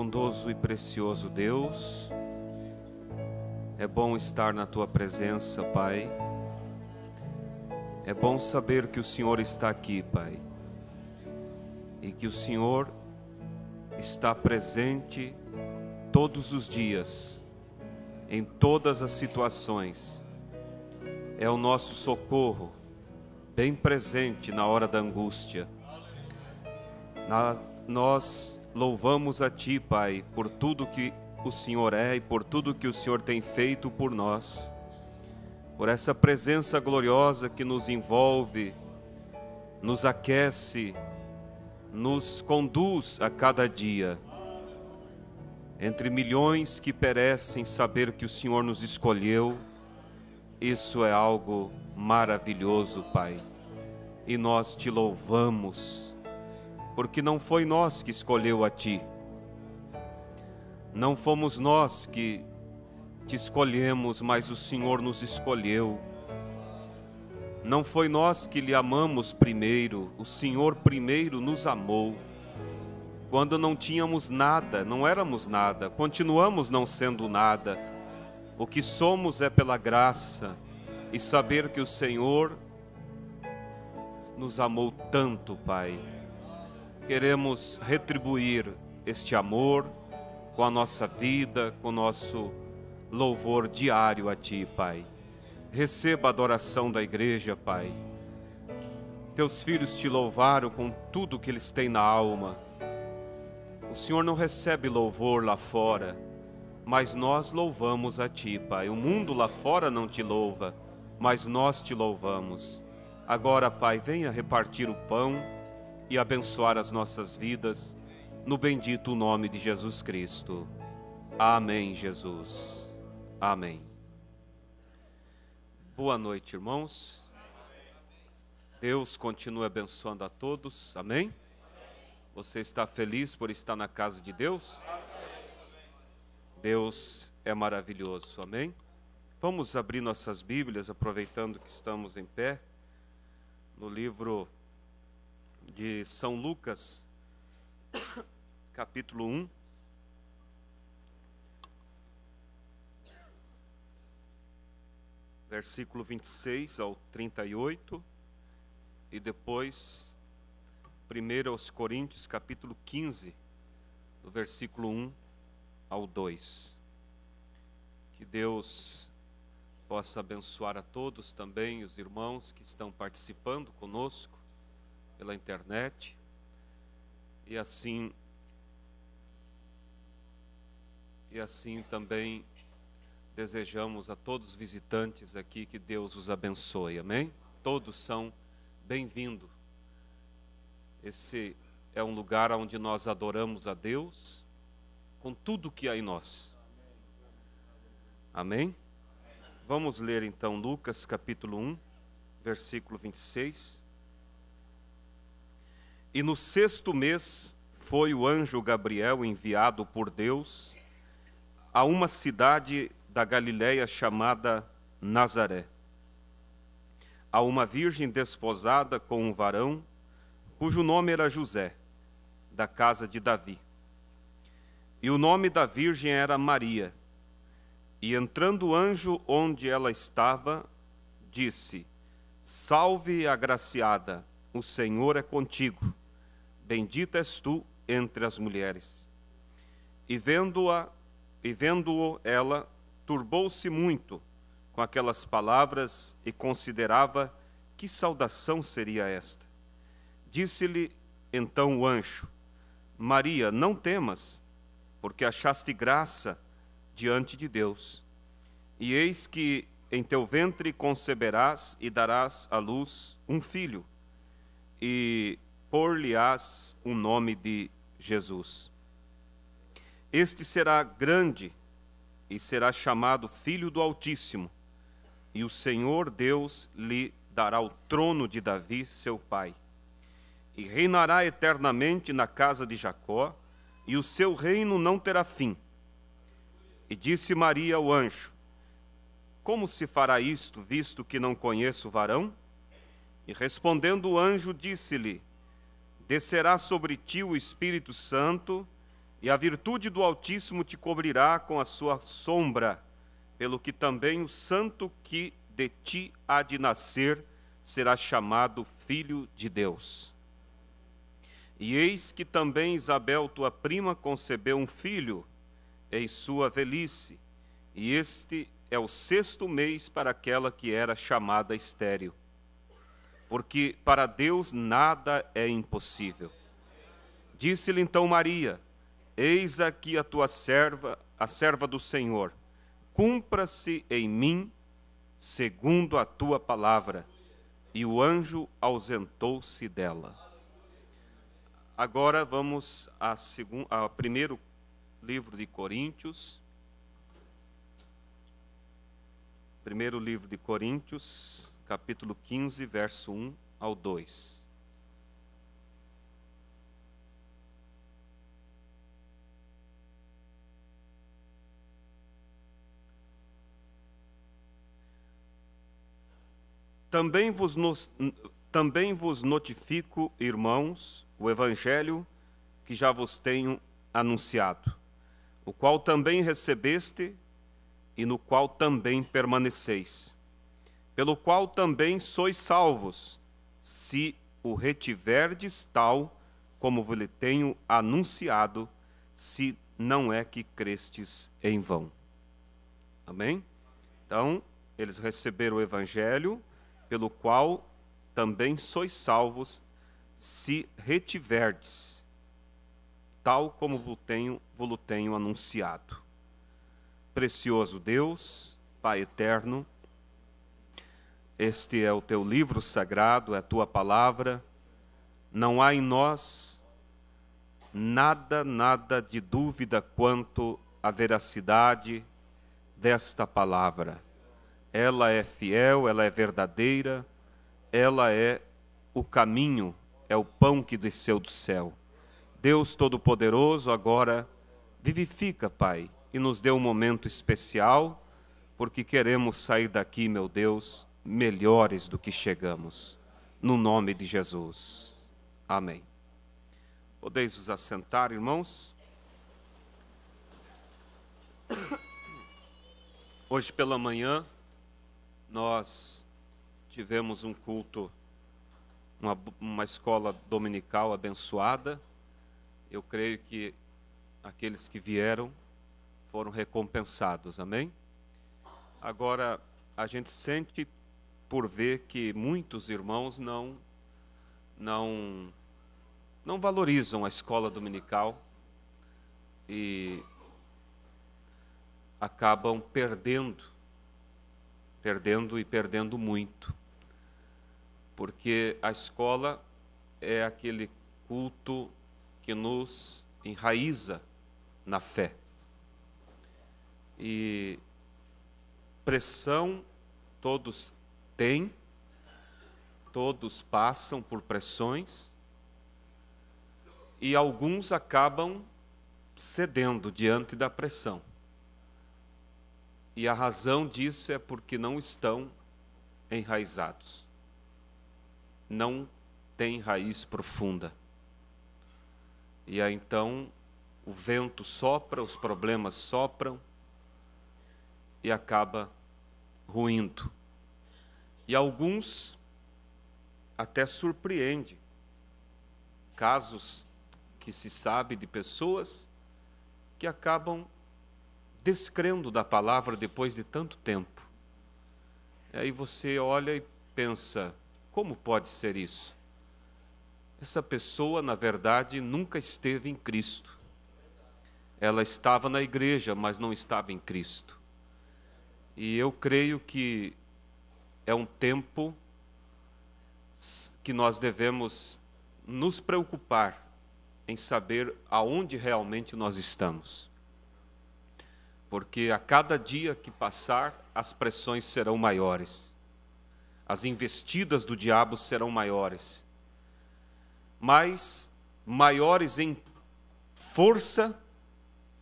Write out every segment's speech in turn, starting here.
Bondoso e precioso Deus, é bom estar na Tua presença, Pai. É bom saber que o Senhor está aqui, Pai, e que o Senhor está presente todos os dias, em todas as situações. É o nosso socorro, bem presente na hora da angústia. Nós louvamos a Ti, Pai, por tudo que o Senhor é e por tudo que o Senhor tem feito por nós, por essa presença gloriosa que nos envolve, nos aquece, nos conduz a cada dia. Entre milhões que perecem, saber que o Senhor nos escolheu, isso é algo maravilhoso, Pai. E nós Te louvamos, porque não foi nós que escolheu a Ti. Não fomos nós que Te escolhemos, mas o Senhor nos escolheu. Não foi nós que Lhe amamos primeiro, o Senhor primeiro nos amou. Quando não tínhamos nada, não éramos nada, continuamos não sendo nada. O que somos é pela graça e saber que o Senhor nos amou tanto, Pai. Queremos retribuir este amor com a nossa vida, com o nosso louvor diário a Ti, Pai. Receba a adoração da igreja, Pai. Teus filhos Te louvaram com tudo que eles têm na alma. O Senhor não recebe louvor lá fora, mas nós louvamos a Ti, Pai. O mundo lá fora não Te louva, mas nós Te louvamos. Agora, Pai, venha repartir o pão e abençoar as nossas vidas, no bendito nome de Jesus Cristo. Amém, Jesus. Amém. Boa noite, irmãos. Deus continue abençoando a todos. Amém? Você está feliz por estar na casa de Deus? Deus é maravilhoso. Amém? Vamos abrir nossas Bíblias, aproveitando que estamos em pé, no livro de São Lucas, capítulo 1. Versículo 26 ao 38, e depois 1 aos Coríntios, capítulo 15, do versículo 1 ao 2. Que Deus possa abençoar a todos, também os irmãos que estão participando conosco pela internet, e assim também desejamos a todos os visitantes aqui que Deus os abençoe, amém? Todos são bem-vindos. Esse é um lugar onde nós adoramos a Deus com tudo que há em nós. Amém? Vamos ler então Lucas capítulo 1, versículo 26. E no 6º mês foi o anjo Gabriel enviado por Deus a uma cidade da Galileia chamada Nazaré, a uma virgem desposada com um varão, cujo nome era José, da casa de Davi. E o nome da virgem era Maria. E entrando o anjo onde ela estava, disse: Salve, agraciada, o Senhor é contigo, bendita és tu entre as mulheres. E vendo-o ela, turbou-se muito com aquelas palavras e considerava que saudação seria esta. Disse-lhe então o anjo: Maria, não temas, porque achaste graça diante de Deus. E eis que em teu ventre conceberás e darás à luz um filho, e por-lhe-ás o nome de Jesus. Este será grande e será chamado Filho do Altíssimo, e o Senhor Deus lhe dará o trono de Davi, seu pai, e reinará eternamente na casa de Jacó, e o seu reino não terá fim. E disse Maria ao anjo: Como se fará isto, visto que não conheço varão? E respondendo o anjo, disse-lhe: Descerá sobre ti o Espírito Santo, e a virtude do Altíssimo te cobrirá com a sua sombra, pelo que também o santo que de ti há de nascer será chamado Filho de Deus. E eis que também Isabel, tua prima, concebeu um filho em sua velhice, e este é o 6º mês para aquela que era chamada estéril. Porque para Deus nada é impossível. Disse-lhe então Maria: eis aqui a tua serva, a serva do Senhor. Cumpra-se em mim segundo a tua palavra. E o anjo ausentou-se dela. Agora vamos ao primeiro livro de Coríntios. Primeiro livro de Coríntios, capítulo 15, verso 1 ao 2. Também vos notifico, irmãos, o evangelho que já vos tenho anunciado, o qual também recebeste e no qual também permaneceis, pelo qual também sois salvos, se o retiverdes tal como vos tenho anunciado, se não é que crestes em vão. Amém? Então, eles receberam o evangelho, pelo qual também sois salvos, se retiverdes, tal como vos tenho anunciado. Precioso Deus, Pai eterno, este é o teu livro sagrado, é a tua palavra. Não há em nós nada de dúvida quanto à veracidade desta palavra. Ela é fiel, ela é verdadeira, ela é o caminho, é o pão que desceu do céu. Deus Todo-Poderoso, agora vivifica, Pai, e nos dê um momento especial, porque queremos sair daqui, meu Deus, melhores do que chegamos. No nome de Jesus. Amém. Podeis vos assentar, irmãos? Hoje pela manhã, nós tivemos um culto, uma escola dominical abençoada. Eu creio que aqueles que vieram foram recompensados, amém? Agora, a gente sente por ver que muitos irmãos não valorizam a escola dominical e acabam perdendo muito, porque a escola é aquele culto que nos enraiza na fé. E pressão todos têm, todos passam por pressões, e alguns acabam cedendo diante da pressão. E a razão disso é porque não estão enraizados. Não têm raiz profunda. E aí então o vento sopra, os problemas sopram e acaba ruindo. E alguns até surpreende. Casos que se sabe de pessoas que acabam descrendo da palavra depois de tanto tempo. E aí você olha e pensa, como pode ser isso? Essa pessoa, na verdade, nunca esteve em Cristo. Ela estava na igreja, mas não estava em Cristo. E eu creio que é um tempo que nós devemos nos preocupar em saber aonde realmente nós estamos. Porque a cada dia que passar, as pressões serão maiores. As investidas do diabo serão maiores. Mas maiores em força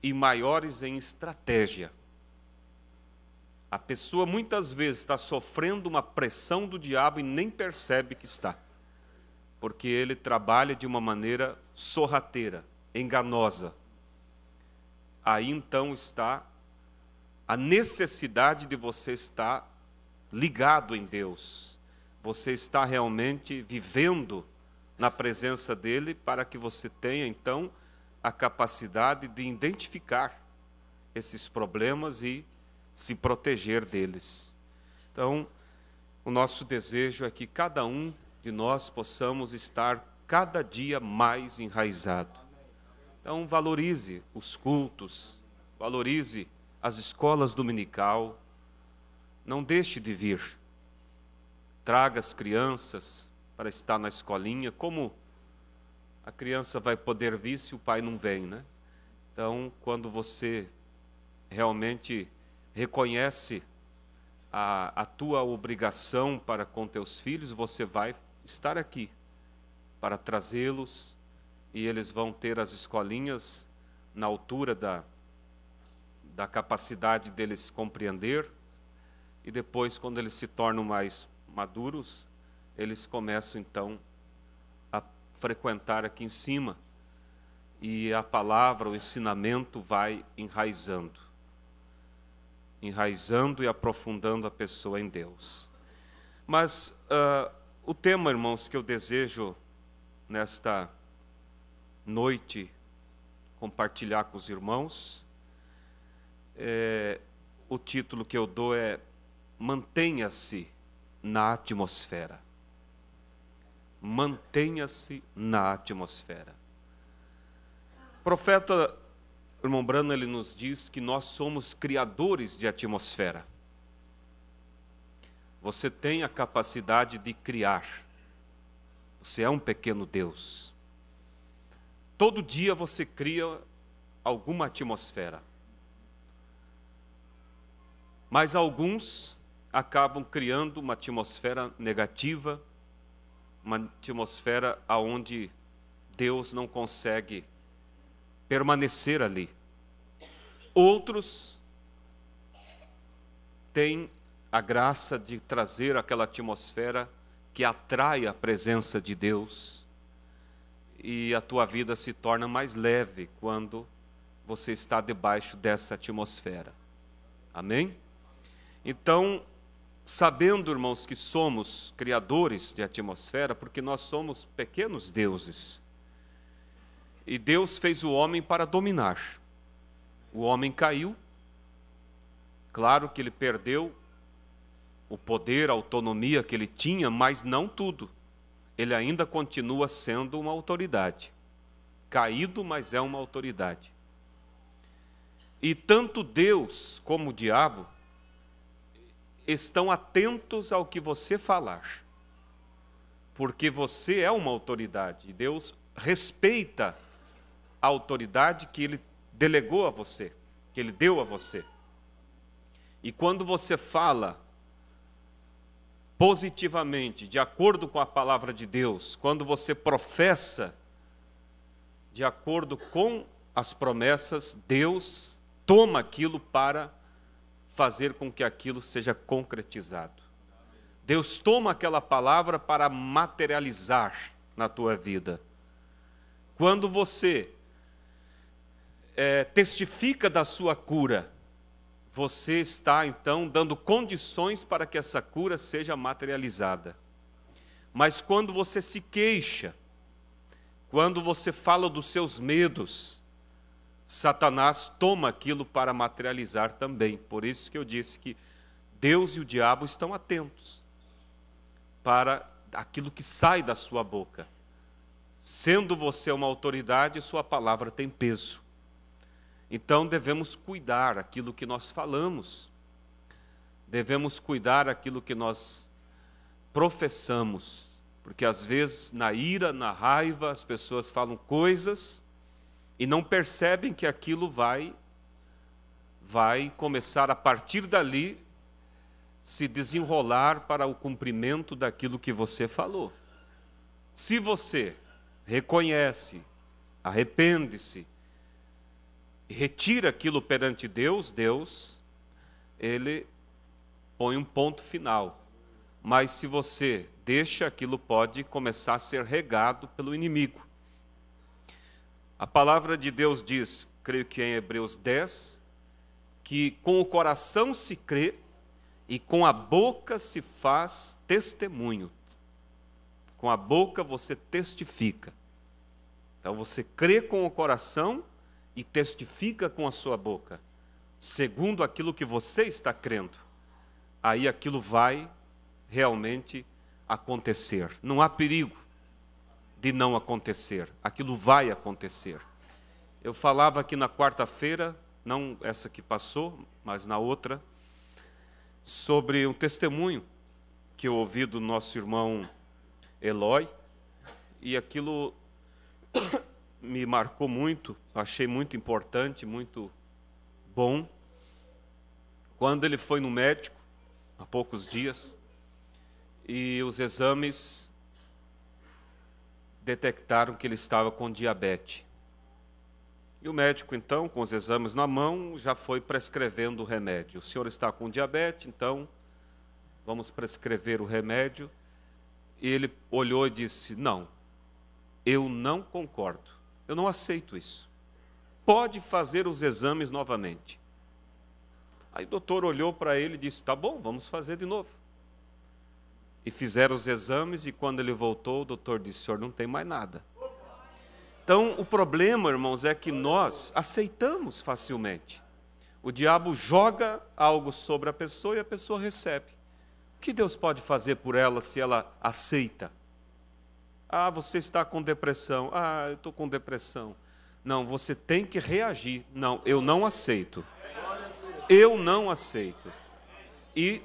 e maiores em estratégia. A pessoa muitas vezes está sofrendo uma pressão do diabo e nem percebe que está. Porque ele trabalha de uma maneira sorrateira, enganosa. aí então está a necessidade de você estar ligado em Deus. Você está realmente vivendo na presença dEle para que você tenha então a capacidade de identificar esses problemas e se proteger deles. Então, o nosso desejo é que cada um de nós possamos estar cada dia mais enraizado. Então, valorize os cultos, valorize as escolas dominical, não deixe de vir. Traga as crianças para estar na escolinha. Como a criança vai poder vir se o pai não vem, né? Então, quando você realmente reconhece a tua obrigação para com teus filhos, você vai estar aqui para trazê-los, e eles vão ter as escolinhas na altura da capacidade deles compreender, e depois, quando eles se tornam mais maduros, eles começam então a frequentar aqui em cima, e a palavra, o ensinamento vai enraizando e aprofundando a pessoa em Deus. Mas o tema, irmãos, que eu desejo nesta noite compartilhar com os irmãos, o título que eu dou é Mantenha-se na atmosfera. Mantenha-se na atmosfera. O profeta, irmão Branham, ele nos diz que nós somos criadores de atmosfera. Você tem a capacidade de criar. Você é um pequeno Deus. Todo dia você cria alguma atmosfera. Mas alguns acabam criando uma atmosfera negativa, uma atmosfera onde Deus não consegue permanecer ali. Outros têm a graça de trazer aquela atmosfera que atrai a presença de Deus, e a tua vida se torna mais leve quando você está debaixo dessa atmosfera. Amém? Então, sabendo, irmãos, que somos criadores de atmosfera, porque nós somos pequenos deuses, e Deus fez o homem para dominar. O homem caiu, claro que ele perdeu o poder, a autonomia que ele tinha, mas não tudo. Ele ainda continua sendo uma autoridade. Caído, mas é uma autoridade. E tanto Deus como o diabo estão atentos ao que você falar, porque você é uma autoridade, e Deus respeita a autoridade que Ele delegou a você, que Ele deu a você. E quando você fala positivamente, de acordo com a palavra de Deus, quando você professa de acordo com as promessas, Deus toma aquilo para fazer com que aquilo seja concretizado. Deus toma aquela palavra para materializar na tua vida. Quando você testifica da sua cura, você está então dando condições para que essa cura seja materializada. Mas quando você se queixa, quando você fala dos seus medos, Satanás toma aquilo para materializar também. Por isso que eu disse que Deus e o diabo estão atentos para aquilo que sai da sua boca. Sendo você uma autoridade, sua palavra tem peso. Então devemos cuidar aquilo que nós falamos. Devemos cuidar aquilo que nós professamos. Porque às vezes na ira, na raiva, as pessoas falam coisas e não percebem que aquilo vai começar a partir dali se desenrolar para o cumprimento daquilo que você falou. Se você reconhece, arrepende-se, retira aquilo perante Deus, Ele põe um ponto final. Mas se você deixa, aquilo pode começar a ser regado pelo inimigo. A palavra de Deus diz, creio que é em Hebreus 10, que com o coração se crê e com a boca se faz testemunho. Com a boca você testifica. Então você crê com o coração e testifica com a sua boca, segundo aquilo que você está crendo. Aí aquilo vai realmente acontecer. Não há perigo de não acontecer. Aquilo vai acontecer. Eu falava aqui na quarta-feira, não essa que passou, mas na outra, sobre um testemunho que eu ouvi do nosso irmão Eloy, e aquilo me marcou muito, achei muito importante, muito bom. Quando ele foi no médico, há poucos dias, e os exames detectaram que ele estava com diabetes. E o médico, então, com os exames na mão, já foi prescrevendo o remédio. O senhor está com diabetes, então vamos prescrever o remédio. E ele olhou e disse: não, eu não concordo, eu não aceito isso. Pode fazer os exames novamente. Aí o doutor olhou para ele e disse: tá bom, vamos fazer de novo. E fizeram os exames, e quando ele voltou, o doutor disse: o senhor não tem mais nada. Então, o problema, irmãos, é que nós aceitamos facilmente. O diabo joga algo sobre a pessoa e a pessoa recebe. O que Deus pode fazer por ela se ela aceita? Ah, você está com depressão. Ah, eu estou com depressão. Não, você tem que reagir. Não, eu não aceito. Eu não aceito. E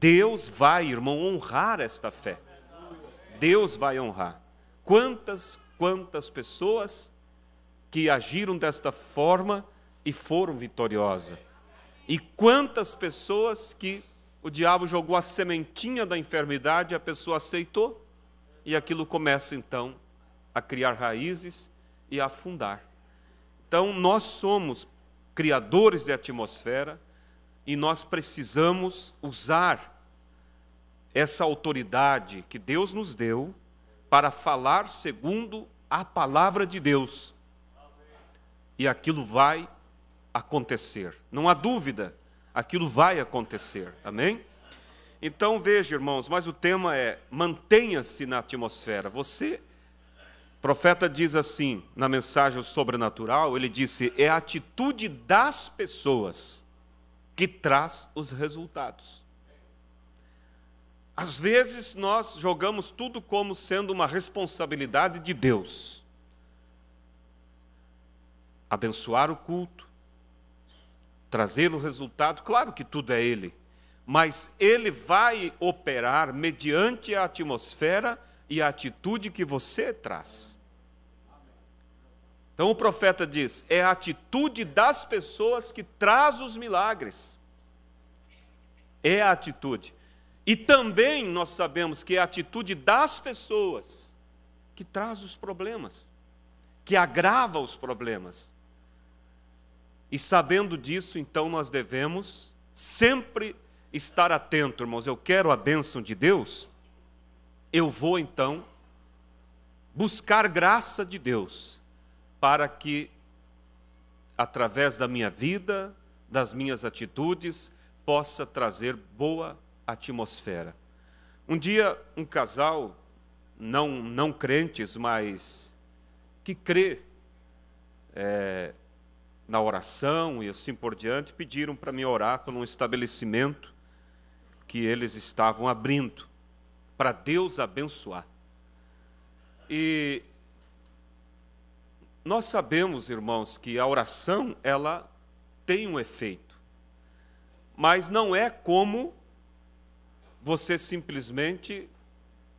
Deus vai, irmão, honrar esta fé. Deus vai honrar. Quantas pessoas que agiram desta forma e foram vitoriosas. E quantas pessoas que o diabo jogou a sementinha da enfermidade, a pessoa aceitou, e aquilo começa então a criar raízes e a afundar. Então nós somos criadores de atmosfera e nós precisamos usar essa autoridade que Deus nos deu para falar segundo a palavra de Deus. E aquilo vai acontecer. Não há dúvida, aquilo vai acontecer. Amém? Então veja, irmãos, mas o tema é: mantenha-se na atmosfera. Você, o profeta diz assim, na mensagem sobrenatural, ele disse: é a atitude das pessoas que traz os resultados. Às vezes nós jogamos tudo como sendo uma responsabilidade de Deus. Abençoar o culto, trazer o resultado, claro que tudo é Ele, mas Ele vai operar mediante a atmosfera e a atitude que você traz. Então o profeta diz: é a atitude das pessoas que traz os milagres. É a atitude. E também nós sabemos que é a atitude das pessoas que traz os problemas, que agrava os problemas. E sabendo disso, então nós devemos sempre estar atento, irmãos. Eu quero a bênção de Deus, eu vou então buscar graça de Deus, para que, através da minha vida, das minhas atitudes, possa trazer boa atmosfera. Um dia, um casal, não crentes, mas que crê na oração e assim por diante, pediram para mim orar por um estabelecimento que eles estavam abrindo, para Deus abençoar. E nós sabemos, irmãos, que a oração, ela tem um efeito, mas não é como você simplesmente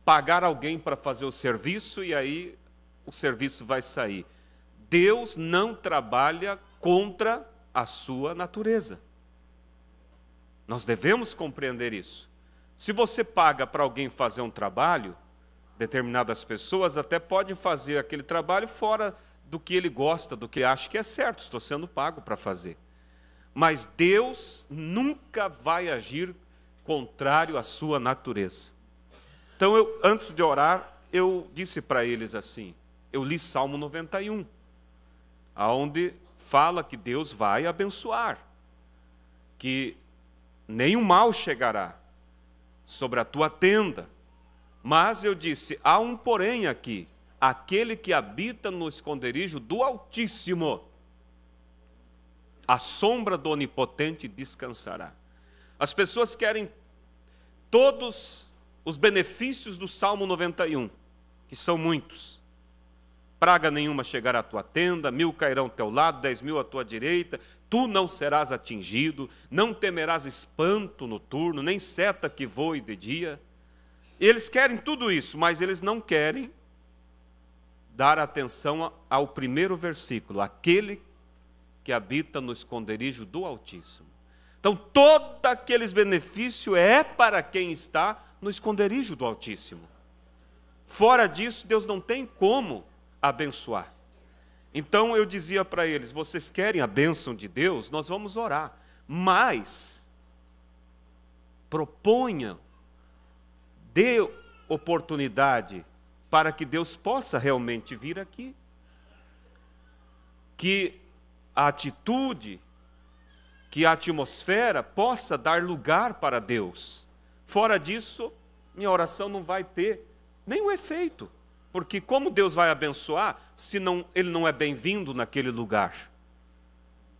pagar alguém para fazer o serviço e aí o serviço vai sair. Deus não trabalha contra a sua natureza. Nós devemos compreender isso. Se você paga para alguém fazer um trabalho, determinadas pessoas até podem fazer aquele trabalho fora do que ele gosta, do que acha que é certo. Estou sendo pago para fazer. Mas Deus nunca vai agir contrário à sua natureza. Então, antes de orar, eu disse para eles assim, eu li Salmo 91, onde fala que Deus vai abençoar, que nenhum mal chegará sobre a tua tenda. Mas eu disse, há um porém aqui: aquele que habita no esconderijo do Altíssimo, à sombra do Onipotente descansará. As pessoas querem todos os benefícios do Salmo 91, que são muitos. Praga nenhuma chegará à tua tenda, 1000 cairão ao teu lado, 10.000 à tua direita, tu não serás atingido, não temerás espanto noturno, nem seta que voe de dia. Eles querem tudo isso, mas eles não querem dar atenção ao primeiro versículo: aquele que habita no esconderijo do Altíssimo. Então, todo aqueles benefícios é para quem está no esconderijo do Altíssimo. Fora disso, Deus não tem como abençoar. Então, eu dizia para eles: vocês querem a bênção de Deus? Nós vamos orar. Mas, proponham, dê oportunidade para que Deus possa realmente vir aqui. Que a atitude, que a atmosfera possa dar lugar para Deus. Fora disso, minha oração não vai ter nenhum efeito. Porque como Deus vai abençoar se Ele não é bem-vindo naquele lugar?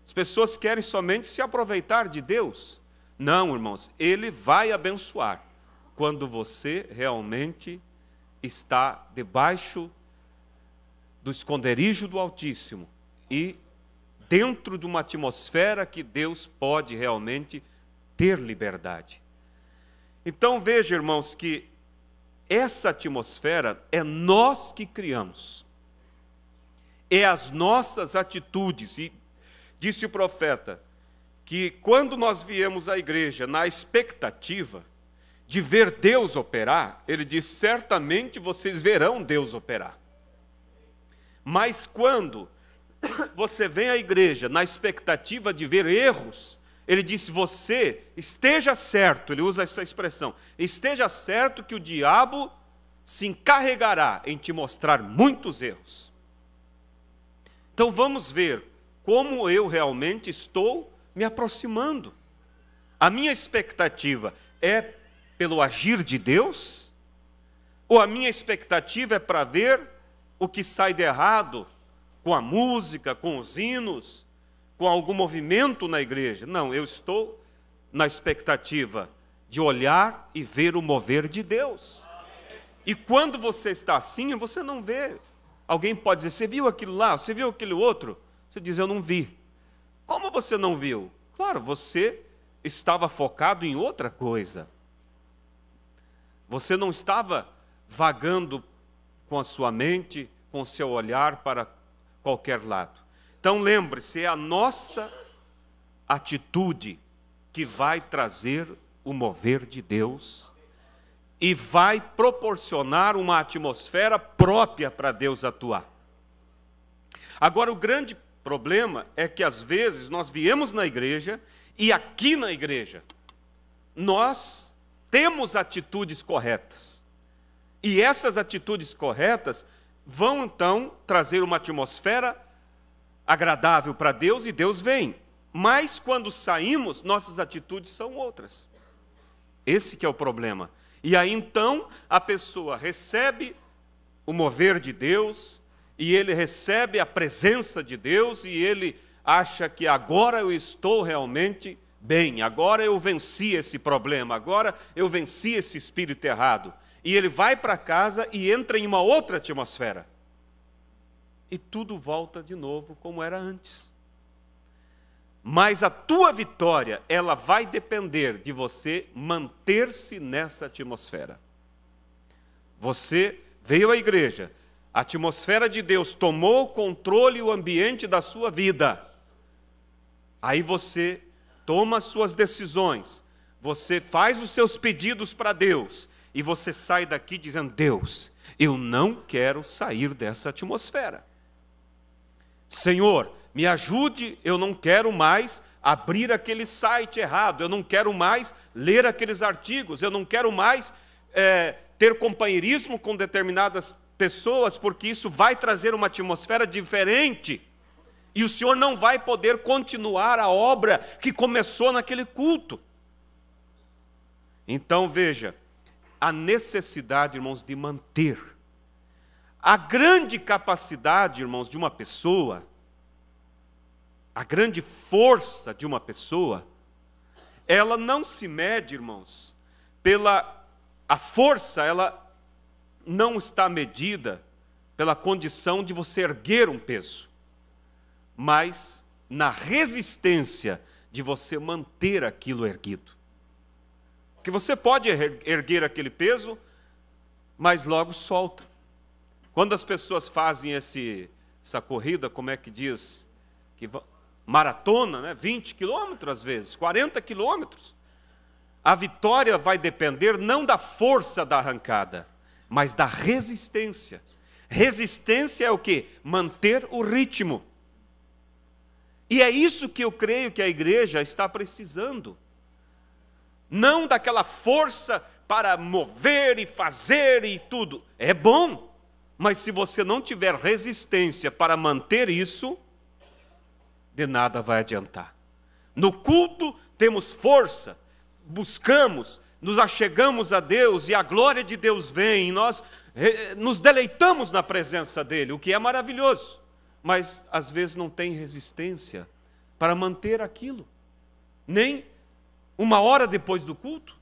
As pessoas querem somente se aproveitar de Deus. Não, irmãos, Ele vai abençoar quando você realmente está debaixo do esconderijo do Altíssimo e dentro de uma atmosfera que Deus pode realmente ter liberdade. Então veja, irmãos, que essa atmosfera é nós que criamos. É as nossas atitudes. E disse o profeta que quando nós viemos à igreja na expectativa de ver Deus operar, ele diz: certamente vocês verão Deus operar. Mas quando você vem à igreja na expectativa de ver erros, ele disse: você esteja certo, ele usa essa expressão, esteja certo que o diabo se encarregará em te mostrar muitos erros. Então vamos ver como eu realmente estou me aproximando. A minha expectativa é pelo agir de Deus? Ou a minha expectativa é para ver o que sai de errado com a música, com os hinos, com algum movimento na igreja? Não, eu estou na expectativa de olhar e ver o mover de Deus. E quando você está assim, você não vê. Alguém pode dizer: você viu aquilo lá? Você viu aquele outro? Você diz: eu não vi. Como você não viu? Claro, você estava focado em outra coisa. Você não estava vagando com a sua mente, com o seu olhar para qualquer lado. Então lembre-se, é a nossa atitude que vai trazer o mover de Deus e vai proporcionar uma atmosfera própria para Deus atuar. Agora, o grande problema é que às vezes nós viemos na igreja e aqui na igreja nós temos atitudes corretas. E essas atitudes corretas vão então trazer uma atmosfera agradável para Deus e Deus vem. Mas quando saímos, nossas atitudes são outras. Esse que é o problema. E aí então a pessoa recebe o mover de Deus, e ele recebe a presença de Deus, e ele acha que agora eu estou realmente bem, agora eu venci esse problema, agora eu venci esse espírito errado. E ele vai para casa e entra em uma outra atmosfera. E tudo volta de novo como era antes. Mas a tua vitória, ela vai depender de você manter-se nessa atmosfera. Você veio à igreja, a atmosfera de Deus tomou o controle e o ambiente da sua vida. Aí você toma as suas decisões, você faz os seus pedidos para Deus, e você sai daqui dizendo: Deus, eu não quero sair dessa atmosfera. Senhor, me ajude, eu não quero mais abrir aquele site errado, eu não quero mais ler aqueles artigos, eu não quero mais ter companheirismo com determinadas pessoas, porque isso vai trazer uma atmosfera diferente. E o senhor não vai poder continuar a obra que começou naquele culto. Então veja, a necessidade, irmãos, de manter. A grande capacidade, irmãos, de uma pessoa, a grande força de uma pessoa, ela não se mede, irmãos, a força, ela não está medida pela condição de você erguer um peso, mas na resistência de você manter aquilo erguido. Porque você pode erguer aquele peso, mas logo solta. Quando as pessoas fazem essa corrida, como é que diz? Maratona, né? 20 quilômetros às vezes, 40 quilômetros. A vitória vai depender não da força da arrancada, mas da resistência. Resistência é o quê? Manter o ritmo. E é isso que eu creio que a igreja está precisando. Não daquela força para mover e fazer e tudo. É bom, mas se você não tiver resistência para manter isso, de nada vai adiantar. No culto temos força, buscamos, nos achegamos a Deus e a glória de Deus vem, e nós nos deleitamos na presença dEle, o que é maravilhoso. Mas às vezes não tem resistência para manter aquilo, nem uma hora depois do culto.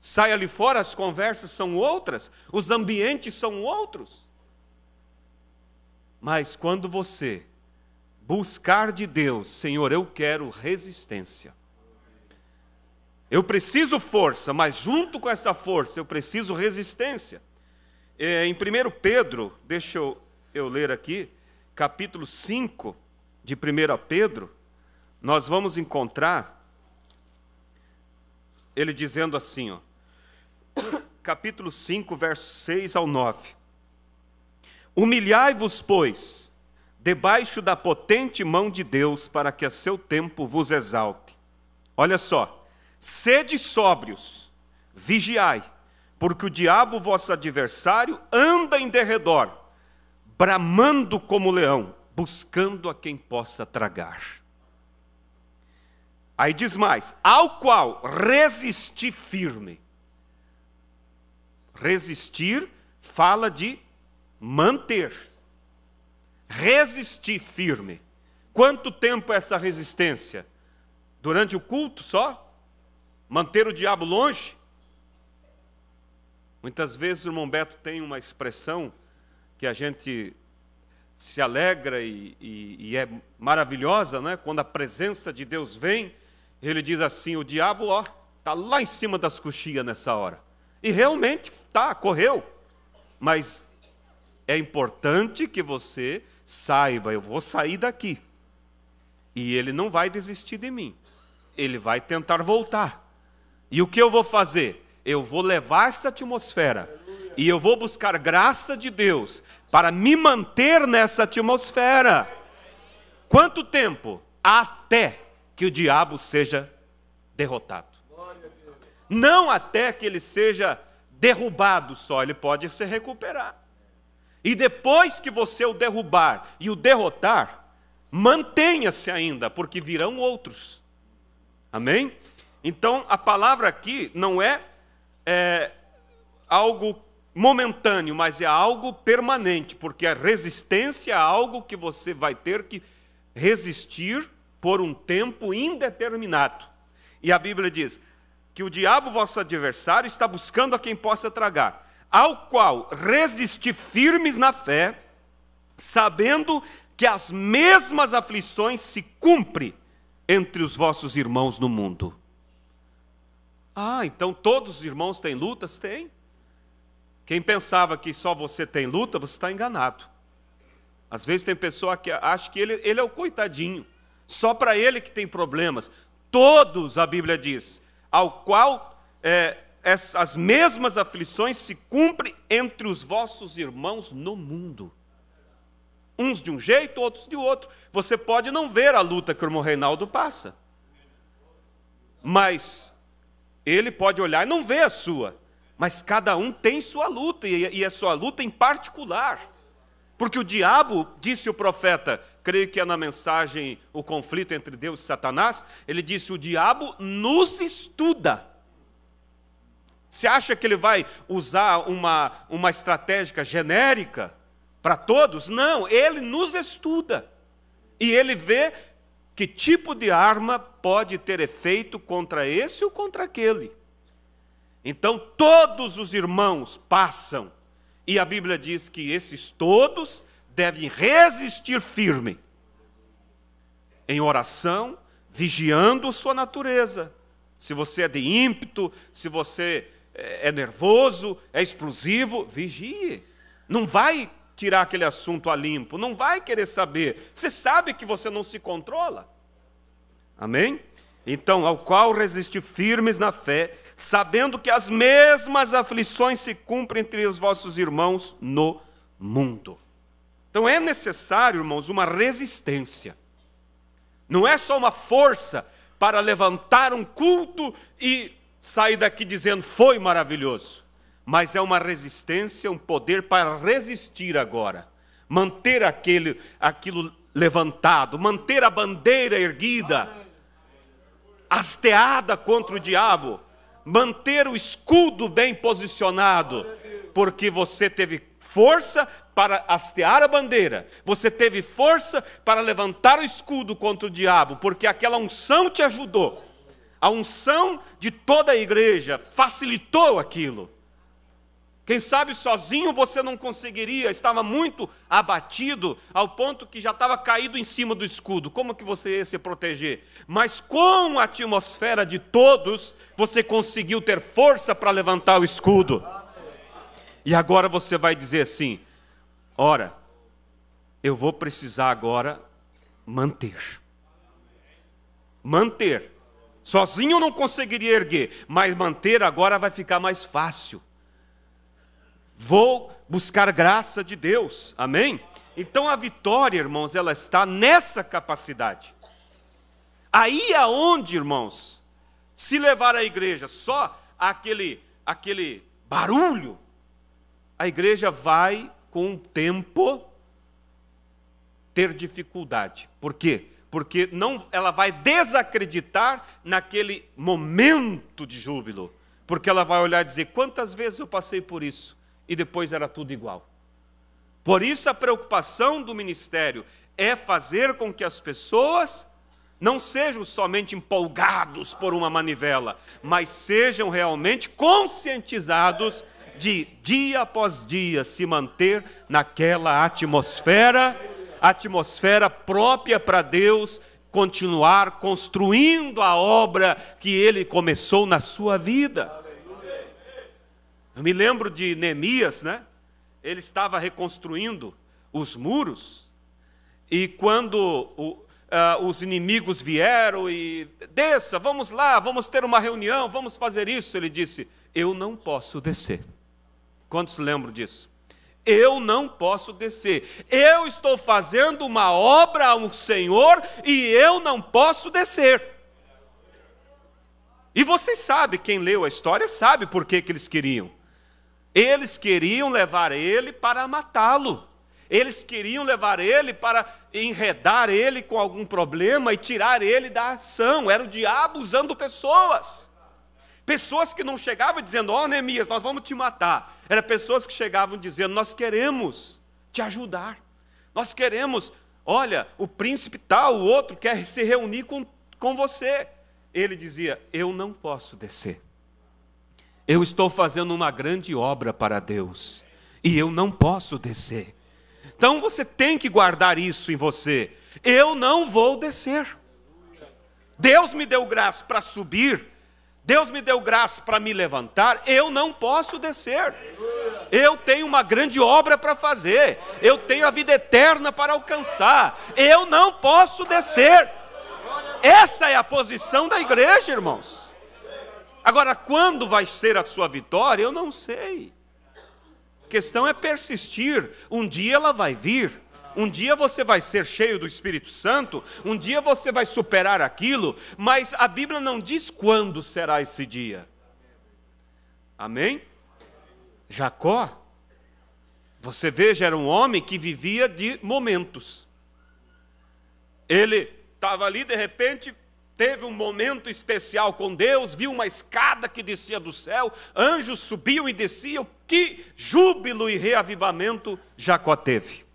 Sai ali fora, as conversas são outras, os ambientes são outros. Mas quando você buscar de Deus, Senhor, eu quero resistência. Eu preciso força, mas junto com essa força eu preciso resistência. Em 1 Pedro, deixa eu ler aqui, capítulo 5 de 1 Pedro, nós vamos encontrar ele dizendo assim, capítulo 5, versos 6 ao 9. Humilhai-vos, pois, debaixo da potente mão de Deus, para que a seu tempo vos exalte. Olha só, sede sóbrios, vigiai, porque o diabo, vosso adversário, anda em derredor, bramando como leão, buscando a quem possa tragar. Aí diz mais, ao qual resisti firme. Resistir fala de manter. Resistir firme. Quanto tempo é essa resistência? Durante o culto só? Manter o diabo longe? Muitas vezes o irmão Beto tem uma expressão que a gente se alegra e é maravilhosa, né? Quando a presença de Deus vem, ele diz assim, o diabo está lá em cima das coxias nessa hora. E realmente está, correu. Mas é importante que você saiba, eu vou sair daqui. E ele não vai desistir de mim. Ele vai tentar voltar. E o que eu vou fazer? Eu vou levar essa atmosfera. E eu vou buscar graça de Deus para me manter nessa atmosfera. Quanto tempo? Até que o diabo seja derrotado. Não até que ele seja derrubado só, ele pode se recuperar. E depois que você o derrubar e o derrotar, mantenha-se ainda, porque virão outros. Amém? Então, a palavra aqui não é algo momentâneo, mas é algo permanente, porque a resistência é algo que você vai ter que resistir por um tempo indeterminado. E a Bíblia diz que o diabo, vosso adversário, está buscando a quem possa tragar, ao qual resisti firmes na fé, sabendo que as mesmas aflições se cumprem entre os vossos irmãos no mundo. Ah, então todos os irmãos têm lutas? Tem. Quem pensava que só você tem luta, você está enganado. Às vezes tem pessoa que acha que ele é o coitadinho, só para ele que tem problemas. Todos, a Bíblia diz, ao qual as mesmas aflições se cumprem entre os vossos irmãos no mundo. Uns de um jeito, outros de outro. Você pode não ver a luta que o irmão Reinaldo passa, mas ele pode olhar e não ver a sua. Mas cada um tem sua luta, e a sua luta em particular. Porque o diabo, disse o profeta, creio que é na mensagem, o conflito entre Deus e Satanás, ele disse, o diabo nos estuda. Você acha que ele vai usar uma estratégia genérica para todos? Não, ele nos estuda. E ele vê que tipo de arma pode ter efeito contra esse ou contra aquele. Então todos os irmãos passam. E a Bíblia diz que esses todos devem resistir firme, em oração, vigiando sua natureza. Se você é de ímpeto, se você é nervoso, é explosivo, vigie. Não vai tirar aquele assunto a limpo, não vai querer saber. Você sabe que você não se controla. Amém? Então, ao qual resistir firmes na fé, sabendo que as mesmas aflições se cumprem entre os vossos irmãos no mundo. Então é necessário, irmãos, uma resistência. Não é só uma força para levantar um culto e sair daqui dizendo foi maravilhoso. Mas é uma resistência, um poder para resistir agora. Manter aquilo levantado, manter a bandeira erguida, hasteada contra o diabo. Manter o escudo bem posicionado, porque você teve força para hastear a bandeira, você teve força para levantar o escudo contra o diabo, porque aquela unção te ajudou, a unção de toda a igreja facilitou aquilo. Quem sabe sozinho você não conseguiria, estava muito abatido, ao ponto que já estava caído em cima do escudo. Como que você ia se proteger? Mas com a atmosfera de todos, você conseguiu ter força para levantar o escudo. E agora você vai dizer assim, ora, eu vou precisar agora manter. Manter. Sozinho eu não conseguiria erguer, mas manter agora vai ficar mais fácil. Vou buscar graça de Deus, amém? Então a vitória, irmãos, ela está nessa capacidade. Aí aonde, irmãos, se levar a igreja só aquele barulho, a igreja vai, com o tempo, ter dificuldade. Por quê? Porque ela vai desacreditar naquele momento de júbilo. Porque ela vai olhar e dizer, quantas vezes eu passei por isso? E depois era tudo igual. Por isso a preocupação do ministério é fazer com que as pessoas não sejam somente empolgados por uma manivela, mas sejam realmente conscientizados de dia após dia se manter naquela atmosfera própria para Deus continuar construindo a obra que Ele começou na sua vida. Eu me lembro de Neemias, né? Ele estava reconstruindo os muros, e quando os inimigos vieram e desça, vamos lá, vamos ter uma reunião, vamos fazer isso, ele disse, eu não posso descer. Quantos lembram disso? Eu não posso descer, eu estou fazendo uma obra ao Senhor e eu não posso descer. E vocês sabem, quem leu a história sabe por que eles queriam. Eles queriam levar ele para matá-lo. Eles queriam levar ele para enredar ele com algum problema e tirar ele da ação. Era o diabo usando pessoas. Pessoas que não chegavam dizendo, ó Neemias, nós vamos te matar. Eram pessoas que chegavam dizendo, nós queremos te ajudar. Nós queremos, olha, o príncipe tal, o outro quer se reunir com você. Ele dizia, eu não posso descer. Eu estou fazendo uma grande obra para Deus e eu não posso descer. Então você tem que guardar isso em você. Eu não vou descer. Deus me deu graça para subir, Deus me deu graça para me levantar, eu não posso descer. Eu tenho uma grande obra para fazer, eu tenho a vida eterna para alcançar, eu não posso descer. Essa é a posição da igreja, irmãos. Agora, quando vai ser a sua vitória, eu não sei. A questão é persistir. Um dia ela vai vir. Um dia você vai ser cheio do Espírito Santo. Um dia você vai superar aquilo. Mas a Bíblia não diz quando será esse dia. Amém? Jacó Você veja, era um homem que vivia de momentos. Ele estava ali, de repente, teve um momento especial com Deus, viu uma escada que descia do céu, anjos subiam e desciam, que júbilo e reavivamento Jacó teve.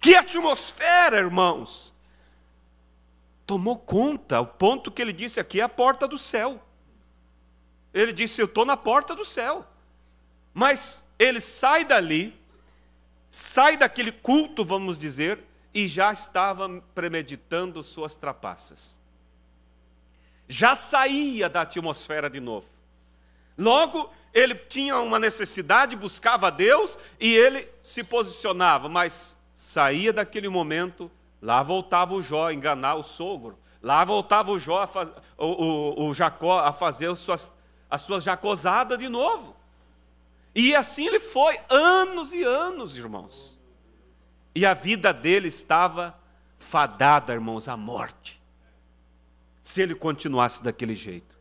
Que atmosfera, irmãos! Tomou conta, ao ponto que ele disse aqui, é a porta do céu. Ele disse, eu estou na porta do céu. Mas ele sai dali, sai daquele culto, vamos dizer, e já estava premeditando suas trapaças. Já saía da atmosfera de novo. Logo, ele tinha uma necessidade, buscava a Deus, e ele se posicionava, mas saía daquele momento, lá voltava o Jó a enganar o sogro, lá voltava o Jó, o Jacó a fazer as suas jacosadas de novo. E assim ele foi, anos e anos, irmãos. E a vida dele estava fadada, irmãos, à morte, se ele continuasse daquele jeito.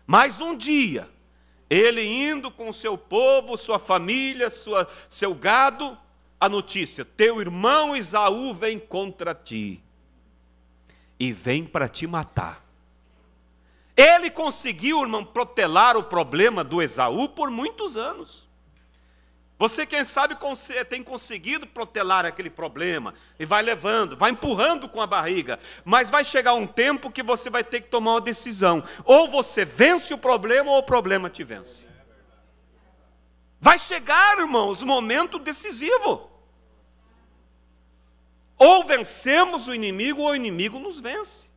Mas um dia, ele indo com seu povo, sua família, seu gado, a notícia, teu irmão Esaú vem contra ti, e vem para te matar. Ele conseguiu, irmão, protelar o problema do Esaú por muitos anos. Você, quem sabe, tem conseguido protelar aquele problema, e vai levando, vai empurrando com a barriga, mas vai chegar um tempo que você vai ter que tomar uma decisão. Ou você vence o problema, ou o problema te vence. Vai chegar, irmãos, o momento decisivo. Ou vencemos o inimigo, ou o inimigo nos vence.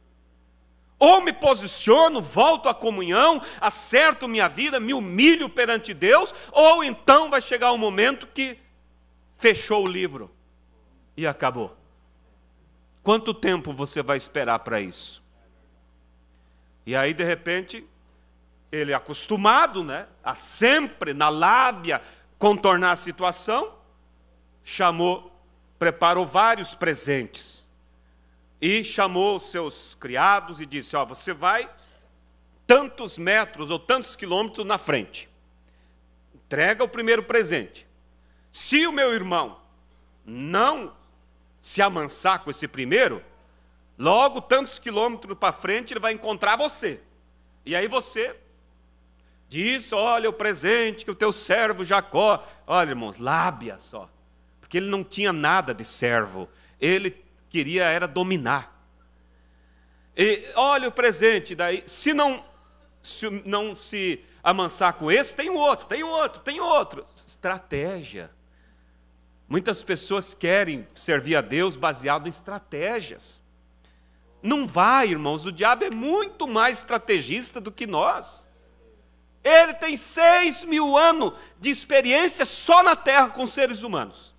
Ou me posiciono, volto à comunhão, acerto minha vida, me humilho perante Deus, ou então vai chegar um momento que fechou o livro e acabou. Quanto tempo você vai esperar para isso? E aí, de repente, ele acostumado, né, a sempre, na lábia, contornar a situação, preparou vários presentes. E chamou os seus criados e disse, ó, você vai tantos metros ou tantos quilômetros na frente. Entrega o primeiro presente. Se o meu irmão não se amansar com esse primeiro, logo tantos quilômetros para frente ele vai encontrar você. E aí você diz, olha o presente que o teu servo Jacó... Olha, irmãos, lábia só. Porque ele não tinha nada de servo. Ele queria era dominar. E olha o presente, daí, se não se amansar com esse, tem um outro, tem um outro, tem outro. Estratégia. Muitas pessoas querem servir a Deus baseado em estratégias. Não vai, irmãos, o diabo é muito mais estrategista do que nós. Ele tem 6.000 anos de experiência só na terra com seres humanos.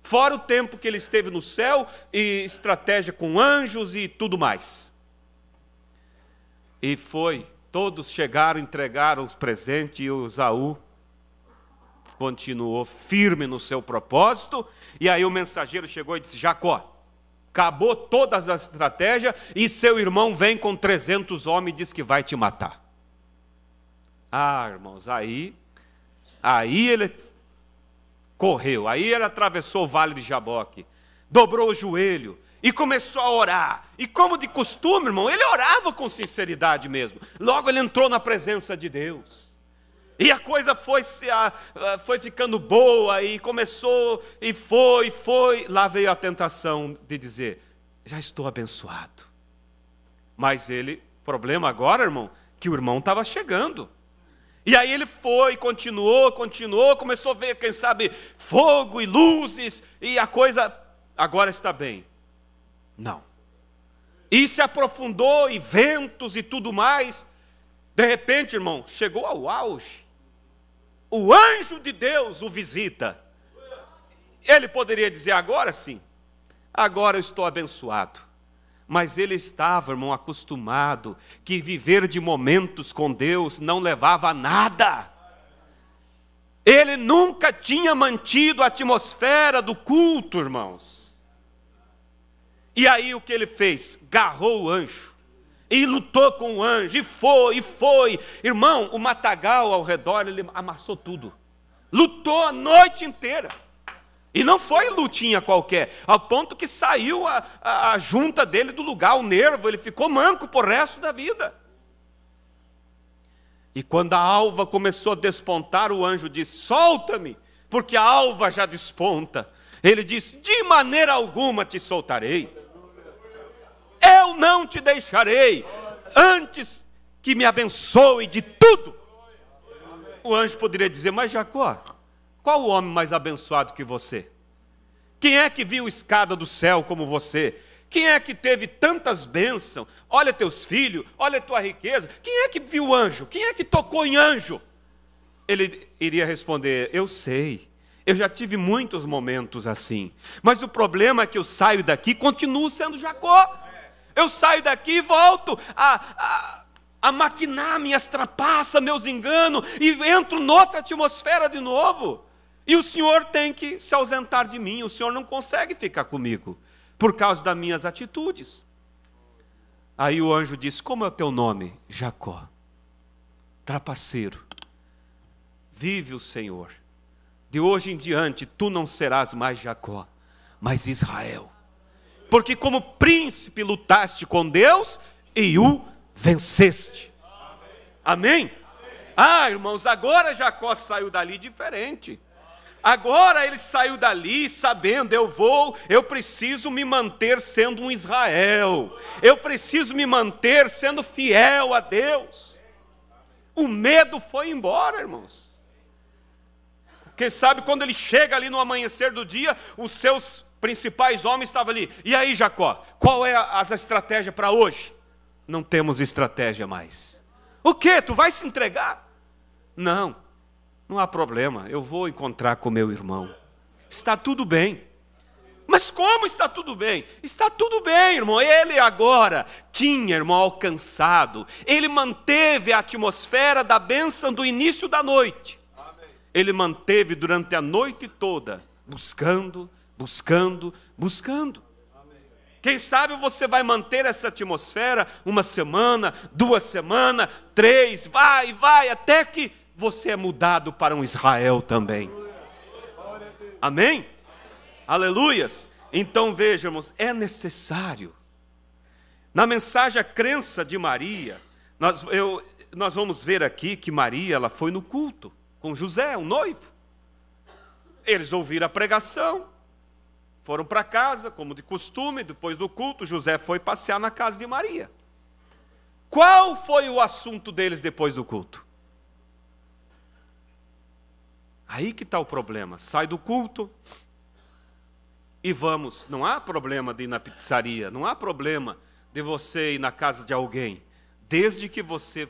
Fora o tempo que ele esteve no céu, e estratégia com anjos e tudo mais. E todos chegaram, entregaram os presentes, e o Esaú continuou firme no seu propósito. E aí o mensageiro chegou e disse, Jacó, acabou todas as estratégias, e seu irmão vem com 300 homens e diz que vai te matar. Ah, irmãos, aí ele... correu, aí ele atravessou o vale de Jaboque, dobrou o joelho e começou a orar. E como de costume, irmão, ele orava com sinceridade mesmo. Logo ele entrou na presença de Deus. E a coisa foi ficando boa, e começou, e foi. Lá veio a tentação de dizer, já estou abençoado. Mas problema agora, irmão, que o irmão estava chegando. E aí ele foi, continuou, começou a ver, quem sabe, fogo e luzes, e a coisa agora está bem. Não. E se aprofundou, e ventos e tudo mais. De repente, irmão, chegou ao auge. O anjo de Deus o visita. Ele poderia dizer, agora sim, agora eu estou abençoado. Mas ele estava, irmão, acostumado que viver de momentos com Deus não levava a nada. Ele nunca tinha mantido a atmosfera do culto, irmãos. E aí o que ele fez? Garrou o anjo e lutou com o anjo, e foi. Irmão, o matagal ao redor, ele amassou tudo. Lutou a noite inteira. E não foi lutinha qualquer, ao ponto que saiu a junta dele do lugar, o nervo, ele ficou manco por resto da vida. E quando a alva começou a despontar, o anjo disse: solta-me, porque a alva já desponta. Ele disse: de maneira alguma te soltarei. Eu não te deixarei, antes que me abençoe de tudo. O anjo poderia dizer: mas Jacó, qual o homem mais abençoado que você? Quem é que viu escada do céu como você? Quem é que teve tantas bênçãos? Olha teus filhos, olha tua riqueza. Quem é que viu anjo? Quem é que tocou em anjo? Ele iria responder: eu sei, eu já tive muitos momentos assim. Mas o problema é que eu saio daqui e continuo sendo Jacó. Eu saio daqui e volto a maquinar minhas trapaças, meus enganos, e entro noutra atmosfera de novo. E o Senhor tem que se ausentar de mim, o Senhor não consegue ficar comigo, por causa das minhas atitudes. Aí o anjo disse: como é o teu nome? Jacó. Trapaceiro. Vive o Senhor. De hoje em diante, tu não serás mais Jacó, mas Israel. Porque como príncipe lutaste com Deus e o venceste. Amém? Ah, irmãos, agora Jacó saiu dali diferente. Agora ele saiu dali sabendo: eu preciso me manter sendo um Israel. Eu preciso me manter sendo fiel a Deus. O medo foi embora, irmãos. Quem sabe quando ele chega ali no amanhecer do dia, os seus principais homens estavam ali. E aí, Jacó, qual é a estratégia para hoje? Não temos estratégia mais. O quê? Tu vai se entregar? Não, não há problema, eu vou encontrar com meu irmão. Está tudo bem. Mas como está tudo bem? Está tudo bem, irmão. Ele agora tinha, irmão, alcançado. Ele manteve a atmosfera da bênção do início da noite. Ele manteve durante a noite toda, buscando, buscando, buscando. Quem sabe você vai manter essa atmosfera uma semana, 2 semanas, 3, vai, até que você é mudado para um Israel também. Amém? Aleluias. Então veja, irmãos, é necessário. Na mensagem A Crença de Maria, nós vamos ver aqui que Maria, ela foi no culto com José, o noivo. Eles ouviram a pregação, foram para casa, como de costume. Depois do culto, José foi passear na casa de Maria. Qual foi o assunto deles depois do culto? Aí que está o problema. Sai do culto e vamos. Não há problema de ir na pizzaria, não há problema de você ir na casa de alguém, desde que você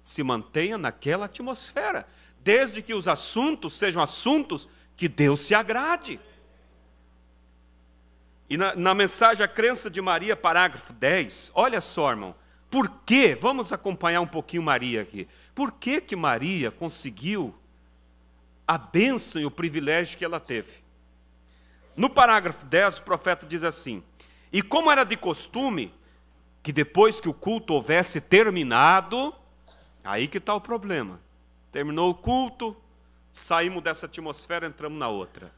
se mantenha naquela atmosfera, desde que os assuntos sejam assuntos que Deus se agrade. E na mensagem A Crença de Maria, parágrafo 10, olha só, irmão, por quê? Vamos acompanhar um pouquinho Maria aqui. Por que Maria conseguiu a bênção e o privilégio que ela teve? No parágrafo 10, o profeta diz assim: e como era de costume, que depois que o culto houvesse terminado, aí que está o problema. Terminou o culto, saímos dessa atmosfera, entramos na outra.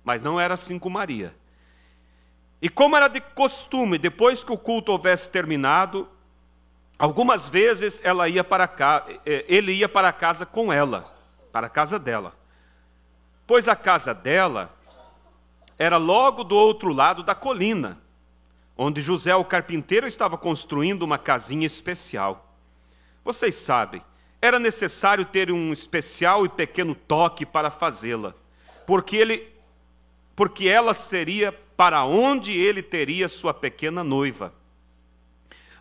Mas não era assim com Maria. E como era de costume, depois que o culto houvesse terminado, algumas vezes ele ia para casa com ela, para a casa dela. Pois a casa dela era logo do outro lado da colina, onde José, o carpinteiro, estava construindo uma casinha especial. Vocês sabem, era necessário ter um especial e pequeno toque para fazê-la, porque ela seria para onde ele teria sua pequena noiva.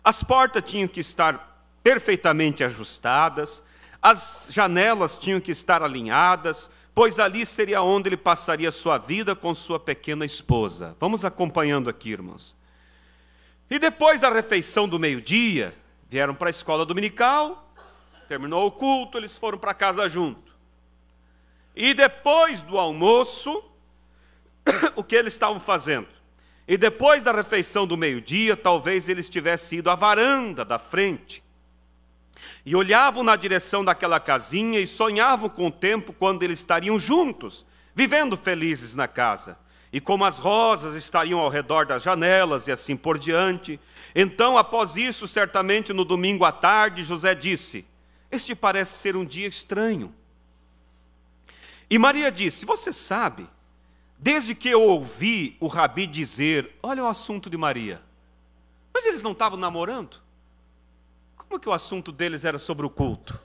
As portas tinham que estar perfeitamente ajustadas, as janelas tinham que estar alinhadas, pois ali seria onde ele passaria sua vida com sua pequena esposa. Vamos acompanhando aqui, irmãos. E depois da refeição do meio-dia, vieram para a escola dominical, terminou o culto, eles foram para casa junto. E depois do almoço, o que eles estavam fazendo? E depois da refeição do meio-dia, talvez eles tivessem ido à varanda da frente. E olhavam na direção daquela casinha e sonhavam com o tempo quando eles estariam juntos, vivendo felizes na casa. E como as rosas estariam ao redor das janelas e assim por diante. Então, após isso, certamente no domingo à tarde, José disse: este parece ser um dia estranho. E Maria disse: você sabe, desde que eu ouvi o Rabi dizer, olha o assunto de Maria. Mas eles não estavam namorando? Como que o assunto deles era sobre o culto?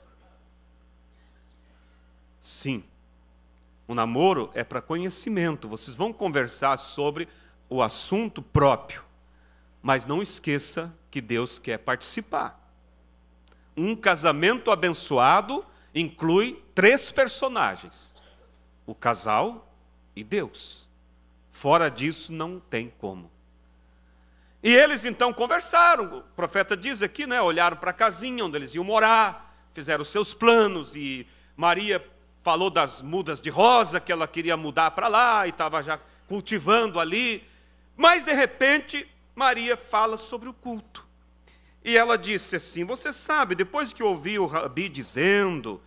Sim, o namoro é para conhecimento. Vocês vão conversar sobre o assunto próprio. Mas não esqueça que Deus quer participar. Um casamento abençoado inclui 3 personagens: o casal e Deus. Fora disso não tem como. E eles então conversaram, o profeta diz aqui, né, olharam para a casinha onde eles iam morar, fizeram os seus planos, e Maria falou das mudas de rosa, que ela queria mudar para lá, e estava já cultivando ali. Mas de repente, Maria fala sobre o culto. E ela disse assim: você sabe, depois que eu ouvi o Rabi dizendo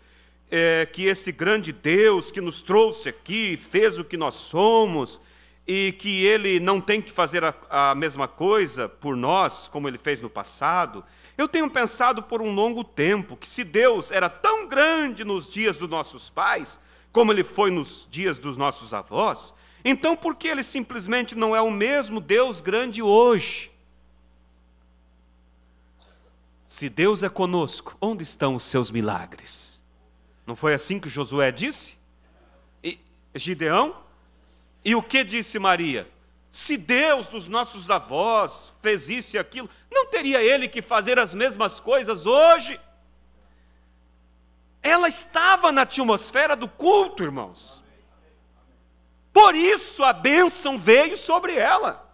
que esse grande Deus que nos trouxe aqui, fez o que nós somos, e que Ele não tem que fazer a mesma coisa por nós, como Ele fez no passado, eu tenho pensado por um longo tempo que se Deus era tão grande nos dias dos nossos pais, como Ele foi nos dias dos nossos avós, então por que Ele simplesmente não é o mesmo Deus grande hoje? Se Deus é conosco, onde estão os seus milagres? Não foi assim que Josué disse? E Gideão? E o que disse Maria? Se Deus dos nossos avós fez isso e aquilo, não teria Ele que fazer as mesmas coisas hoje? Ela estava na atmosfera do culto, irmãos. Por isso a bênção veio sobre ela.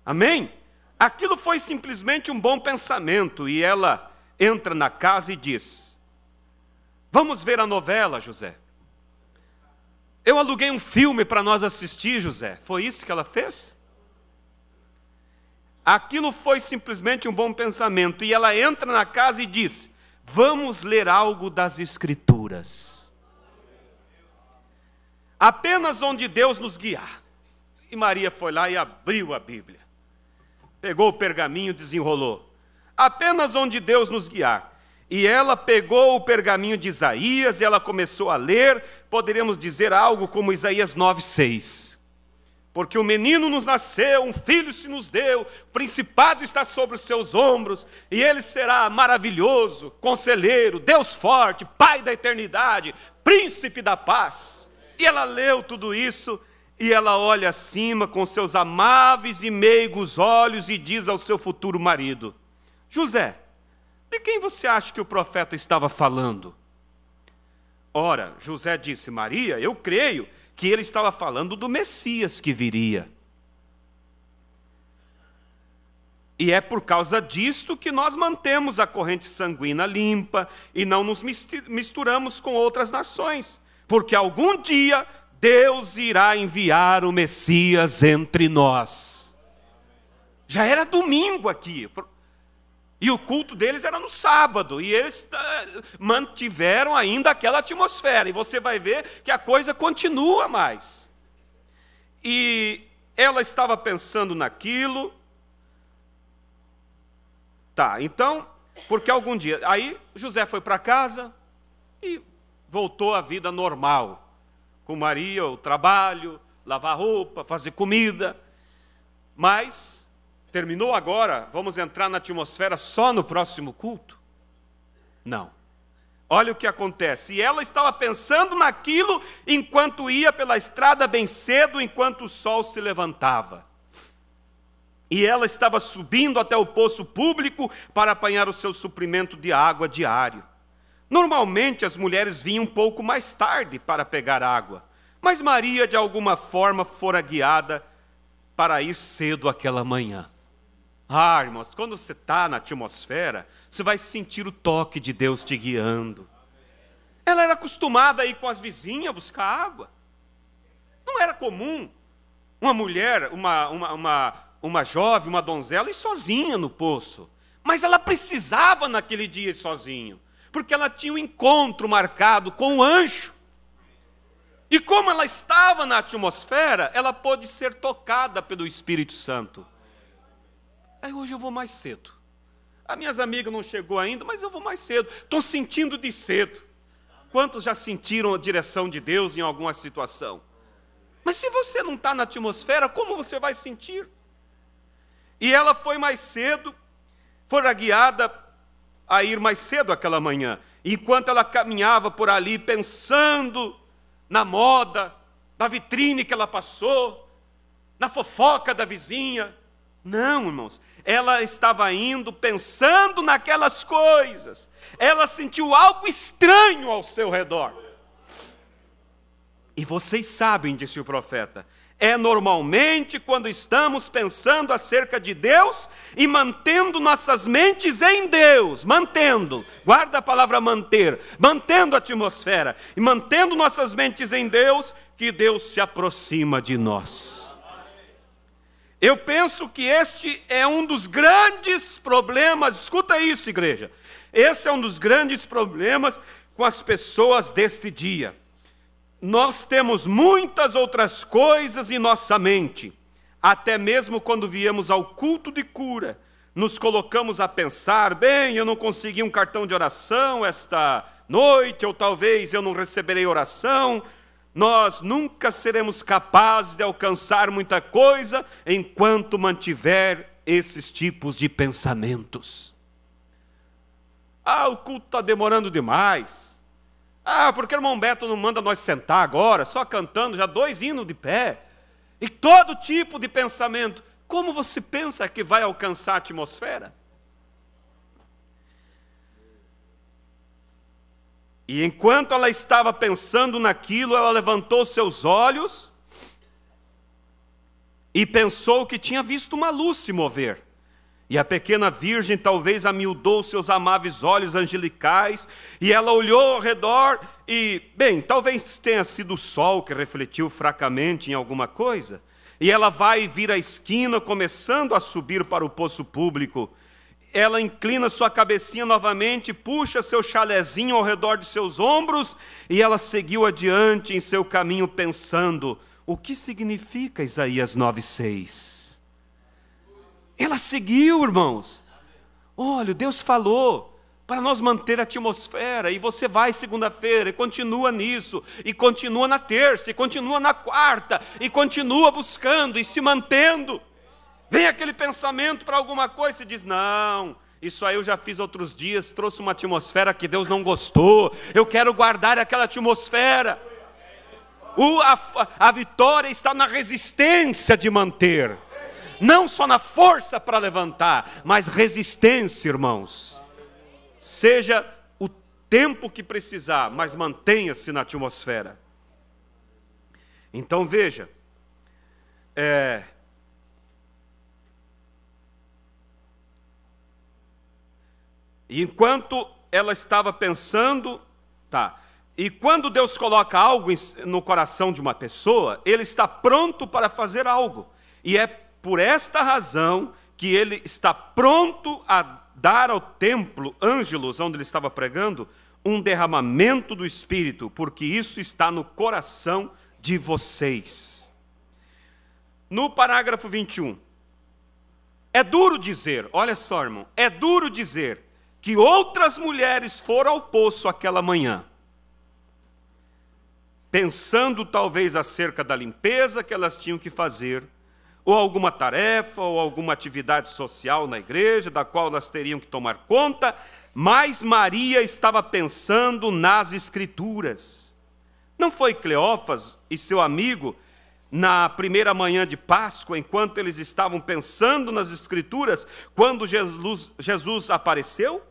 Amém? Aquilo foi simplesmente um bom pensamento. E ela entra na casa e diz: vamos ver a novela, José. Eu aluguei um filme para nós assistir, José. Foi isso que ela fez? Aquilo foi simplesmente um bom pensamento. E ela entra na casa e diz: vamos ler algo das Escrituras. Apenas onde Deus nos guiar. E Maria foi lá e abriu a Bíblia. Pegou o pergaminho e desenrolou. Apenas onde Deus nos guiar. E ela pegou o pergaminho de Isaías e ela começou a ler, poderíamos dizer algo como Isaías 9:6. Porque o menino nos nasceu, um filho se nos deu, o principado está sobre os seus ombros, e ele será maravilhoso, conselheiro, Deus forte, Pai da eternidade, príncipe da paz. E ela leu tudo isso, e ela olha acima com seus amáveis e meigos olhos e diz ao seu futuro marido: José, de quem você acha que o profeta estava falando? Ora, José disse: Maria, eu creio que ele estava falando do Messias que viria. E é por causa disto que nós mantemos a corrente sanguínea limpa e não nos misturamos com outras nações, porque algum dia Deus irá enviar o Messias entre nós. Já era domingo aqui. E o culto deles era no sábado, e eles mantiveram ainda aquela atmosfera, e você vai ver que a coisa continua mais. E ela estava pensando naquilo. Tá, então, porque algum dia... Aí José foi para casa e voltou à vida normal, com Maria, o trabalho, lavar roupa, fazer comida, mas... terminou agora? Vamos entrar na atmosfera só no próximo culto? Não. Olha o que acontece. E ela estava pensando naquilo enquanto ia pela estrada bem cedo, enquanto o sol se levantava. E ela estava subindo até o poço público para apanhar o seu suprimento de água diário. Normalmente as mulheres vinham um pouco mais tarde para pegar água, mas Maria de alguma forma fora guiada para ir cedo aquela manhã. Ah, irmãos, quando você está na atmosfera, você vai sentir o toque de Deus te guiando. Ela era acostumada a ir com as vizinhas buscar água. Não era comum uma mulher, uma jovem, uma donzela, ir sozinha no poço. Mas ela precisava naquele dia ir sozinha, porque ela tinha um encontro marcado com o anjo. E como ela estava na atmosfera, ela pôde ser tocada pelo Espírito Santo. Aí hoje eu vou mais cedo. As minhas amigas não chegou ainda, mas eu vou mais cedo. Estou sentindo de cedo. Quantos já sentiram a direção de Deus em alguma situação? Mas se você não está na atmosfera, como você vai sentir? E ela foi mais cedo, foi guiada a ir mais cedo aquela manhã. Enquanto ela caminhava por ali, pensando na moda, na vitrine que ela passou, na fofoca da vizinha. Não, irmãos, ela estava indo pensando naquelas coisas. Ela sentiu algo estranho ao seu redor. E vocês sabem, disse o profeta, é normalmente quando estamos pensando acerca de Deus e mantendo nossas mentes em Deus, mantendo, guarda a palavra manter, mantendo a atmosfera e mantendo nossas mentes em Deus, que Deus se aproxima de nós. Eu penso que este é um dos grandes problemas, escuta isso, igreja, esse é um dos grandes problemas com as pessoas deste dia. Nós temos muitas outras coisas em nossa mente, até mesmo quando viemos ao culto de cura, nos colocamos a pensar, bem, eu não consegui um cartão de oração esta noite, ou talvez eu não receberei oração. Nós nunca seremos capazes de alcançar muita coisa enquanto mantiver esses tipos de pensamentos. Ah, o culto está demorando demais. Ah, porque o irmão Beto não manda nós sentar agora, só cantando, já 2 hinos de pé. E todo tipo de pensamento. Como você pensa que vai alcançar a atmosfera? E enquanto ela estava pensando naquilo, ela levantou seus olhos e pensou que tinha visto uma luz se mover. E a pequena virgem talvez amildou seus amáveis olhos angelicais, e ela olhou ao redor e, bem, talvez tenha sido o sol que refletiu fracamente em alguma coisa, e ela vai vir à esquina, começando a subir para o poço público. Ela inclina sua cabecinha novamente, puxa seu chalezinho ao redor de seus ombros, e ela seguiu adiante em seu caminho pensando, o que significa Isaías 9:6? Ela seguiu, irmãos. Olha, Deus falou para nós manter a atmosfera, e você vai segunda-feira e continua nisso, e continua na terça, e continua na quarta, e continua buscando e se mantendo. Vem aquele pensamento para alguma coisa e diz, não, isso aí eu já fiz outros dias, trouxe uma atmosfera que Deus não gostou, eu quero guardar aquela atmosfera. A vitória está na resistência de manter. Não só na força para levantar, mas resistência, irmãos. Seja o tempo que precisar, mas mantenha-se na atmosfera. Então veja, enquanto ela estava pensando, e quando Deus coloca algo no coração de uma pessoa, Ele está pronto para fazer algo. E é por esta razão que ele está pronto a dar ao templo Ângelos, onde ele estava pregando, um derramamento do Espírito, porque isso está no coração de vocês. No parágrafo 21, é duro dizer, olha só, irmão, é duro dizer que outras mulheres foram ao poço aquela manhã, pensando talvez acerca da limpeza que elas tinham que fazer, ou alguma tarefa, ou alguma atividade social na igreja, da qual elas teriam que tomar conta, mas Maria estava pensando nas Escrituras. Não foi Cleófas e seu amigo, na primeira manhã de Páscoa, enquanto eles estavam pensando nas Escrituras, quando Jesus apareceu?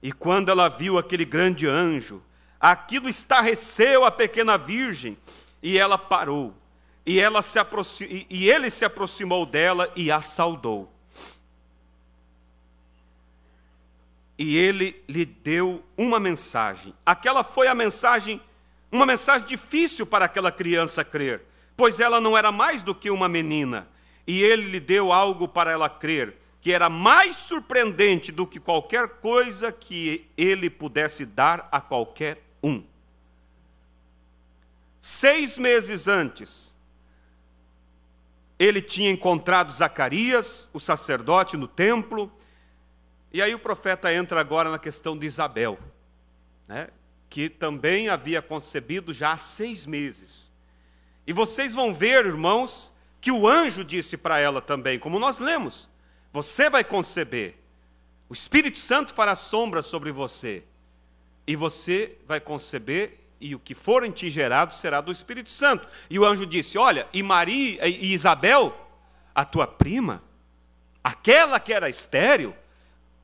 E quando ela viu aquele grande anjo, aquilo estarreceu a pequena virgem, e ela parou. E ele se aproximou dela e a saudou. E ele lhe deu uma mensagem. Aquela foi uma mensagem difícil para aquela criança crer, pois ela não era mais do que uma menina. E ele lhe deu algo para ela crer. que era mais surpreendente do que qualquer coisa que ele pudesse dar a qualquer um. 6 meses antes, ele tinha encontrado Zacarias, o sacerdote, no templo, e aí o profeta entra agora na questão de Isabel, né, que também havia concebido já há 6 meses. E vocês vão ver, irmãos, que o anjo disse para ela também, como nós lemos, você vai conceber, o Espírito Santo fará sombra sobre você, e você vai conceber, e o que for em ti gerado será do Espírito Santo. E o anjo disse, olha, e Maria e Isabel, a tua prima, aquela que era estéril,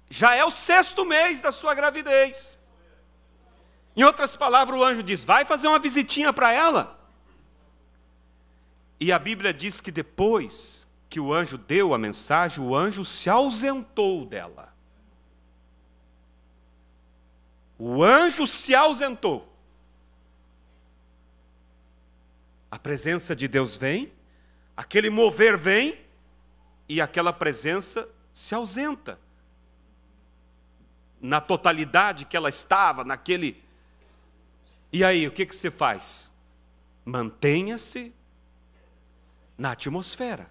já é o 6º mês da sua gravidez. Em outras palavras, o anjo diz, vai fazer uma visitinha para ela. E a Bíblia diz que depois que o anjo deu a mensagem, o anjo se ausentou dela. O anjo se ausentou. A presença de Deus vem, aquele mover vem, e aquela presença se ausenta. Na totalidade que ela estava, naquele... E aí, o que você faz? Mantenha-se na atmosfera.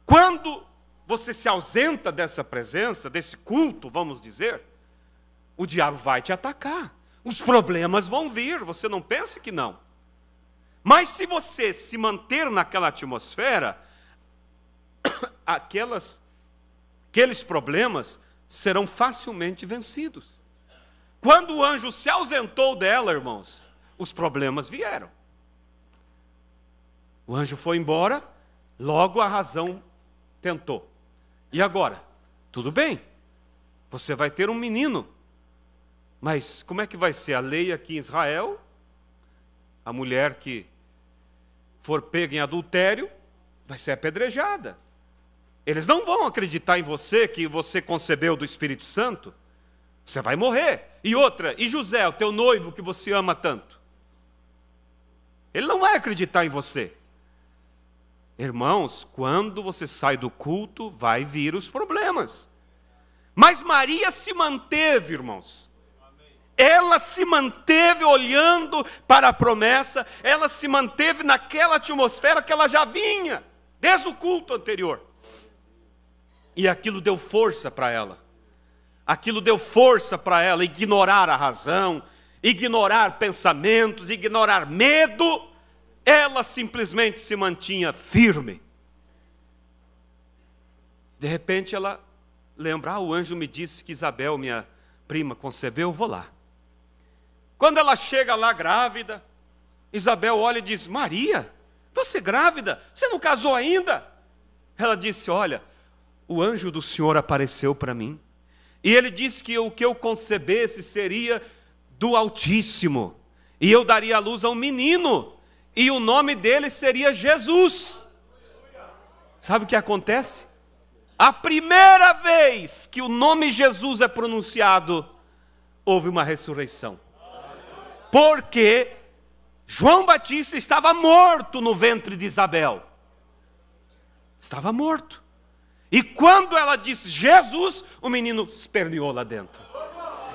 Quando você se ausenta dessa presença, desse culto, vamos dizer, o diabo vai te atacar. Os problemas vão vir, você não pense que não. Mas se você se manter naquela atmosfera, aqueles problemas serão facilmente vencidos. Quando o anjo se ausentou dela, irmãos, os problemas vieram. O anjo foi embora, logo a razão tentou. E agora? Tudo bem, você vai ter um menino. Mas como é que vai ser? A lei aqui em Israel, a mulher que for pega em adultério, vai ser apedrejada. Eles não vão acreditar em você, que você concebeu do Espírito Santo. Você vai morrer. E outra, e José, o teu noivo que você ama tanto? Ele não vai acreditar em você. Irmãos, quando você sai do culto, vai vir os problemas. Mas Maria se manteve, irmãos. Ela se manteve olhando para a promessa, ela se manteve naquela atmosfera que ela já vinha, desde o culto anterior. E aquilo deu força para ela. Aquilo deu força para ela ignorar a razão, ignorar pensamentos, ignorar medo. Ela simplesmente se mantinha firme. De repente ela lembra, o anjo me disse que Isabel, minha prima, concebeu, eu vou lá. Quando ela chega lá grávida, Isabel olha e diz, Maria, você é grávida? Você não casou ainda? Ela disse, olha, o anjo do Senhor apareceu para mim, e ele disse que o que eu concebesse seria do Altíssimo, e eu daria à luz a um menino, e o nome dele seria Jesus. Sabe o que acontece? A primeira vez que o nome Jesus é pronunciado, houve uma ressurreição. Porque João Batista estava morto no ventre de Isabel. Estava morto. E quando ela disse Jesus, o menino esperneou lá dentro.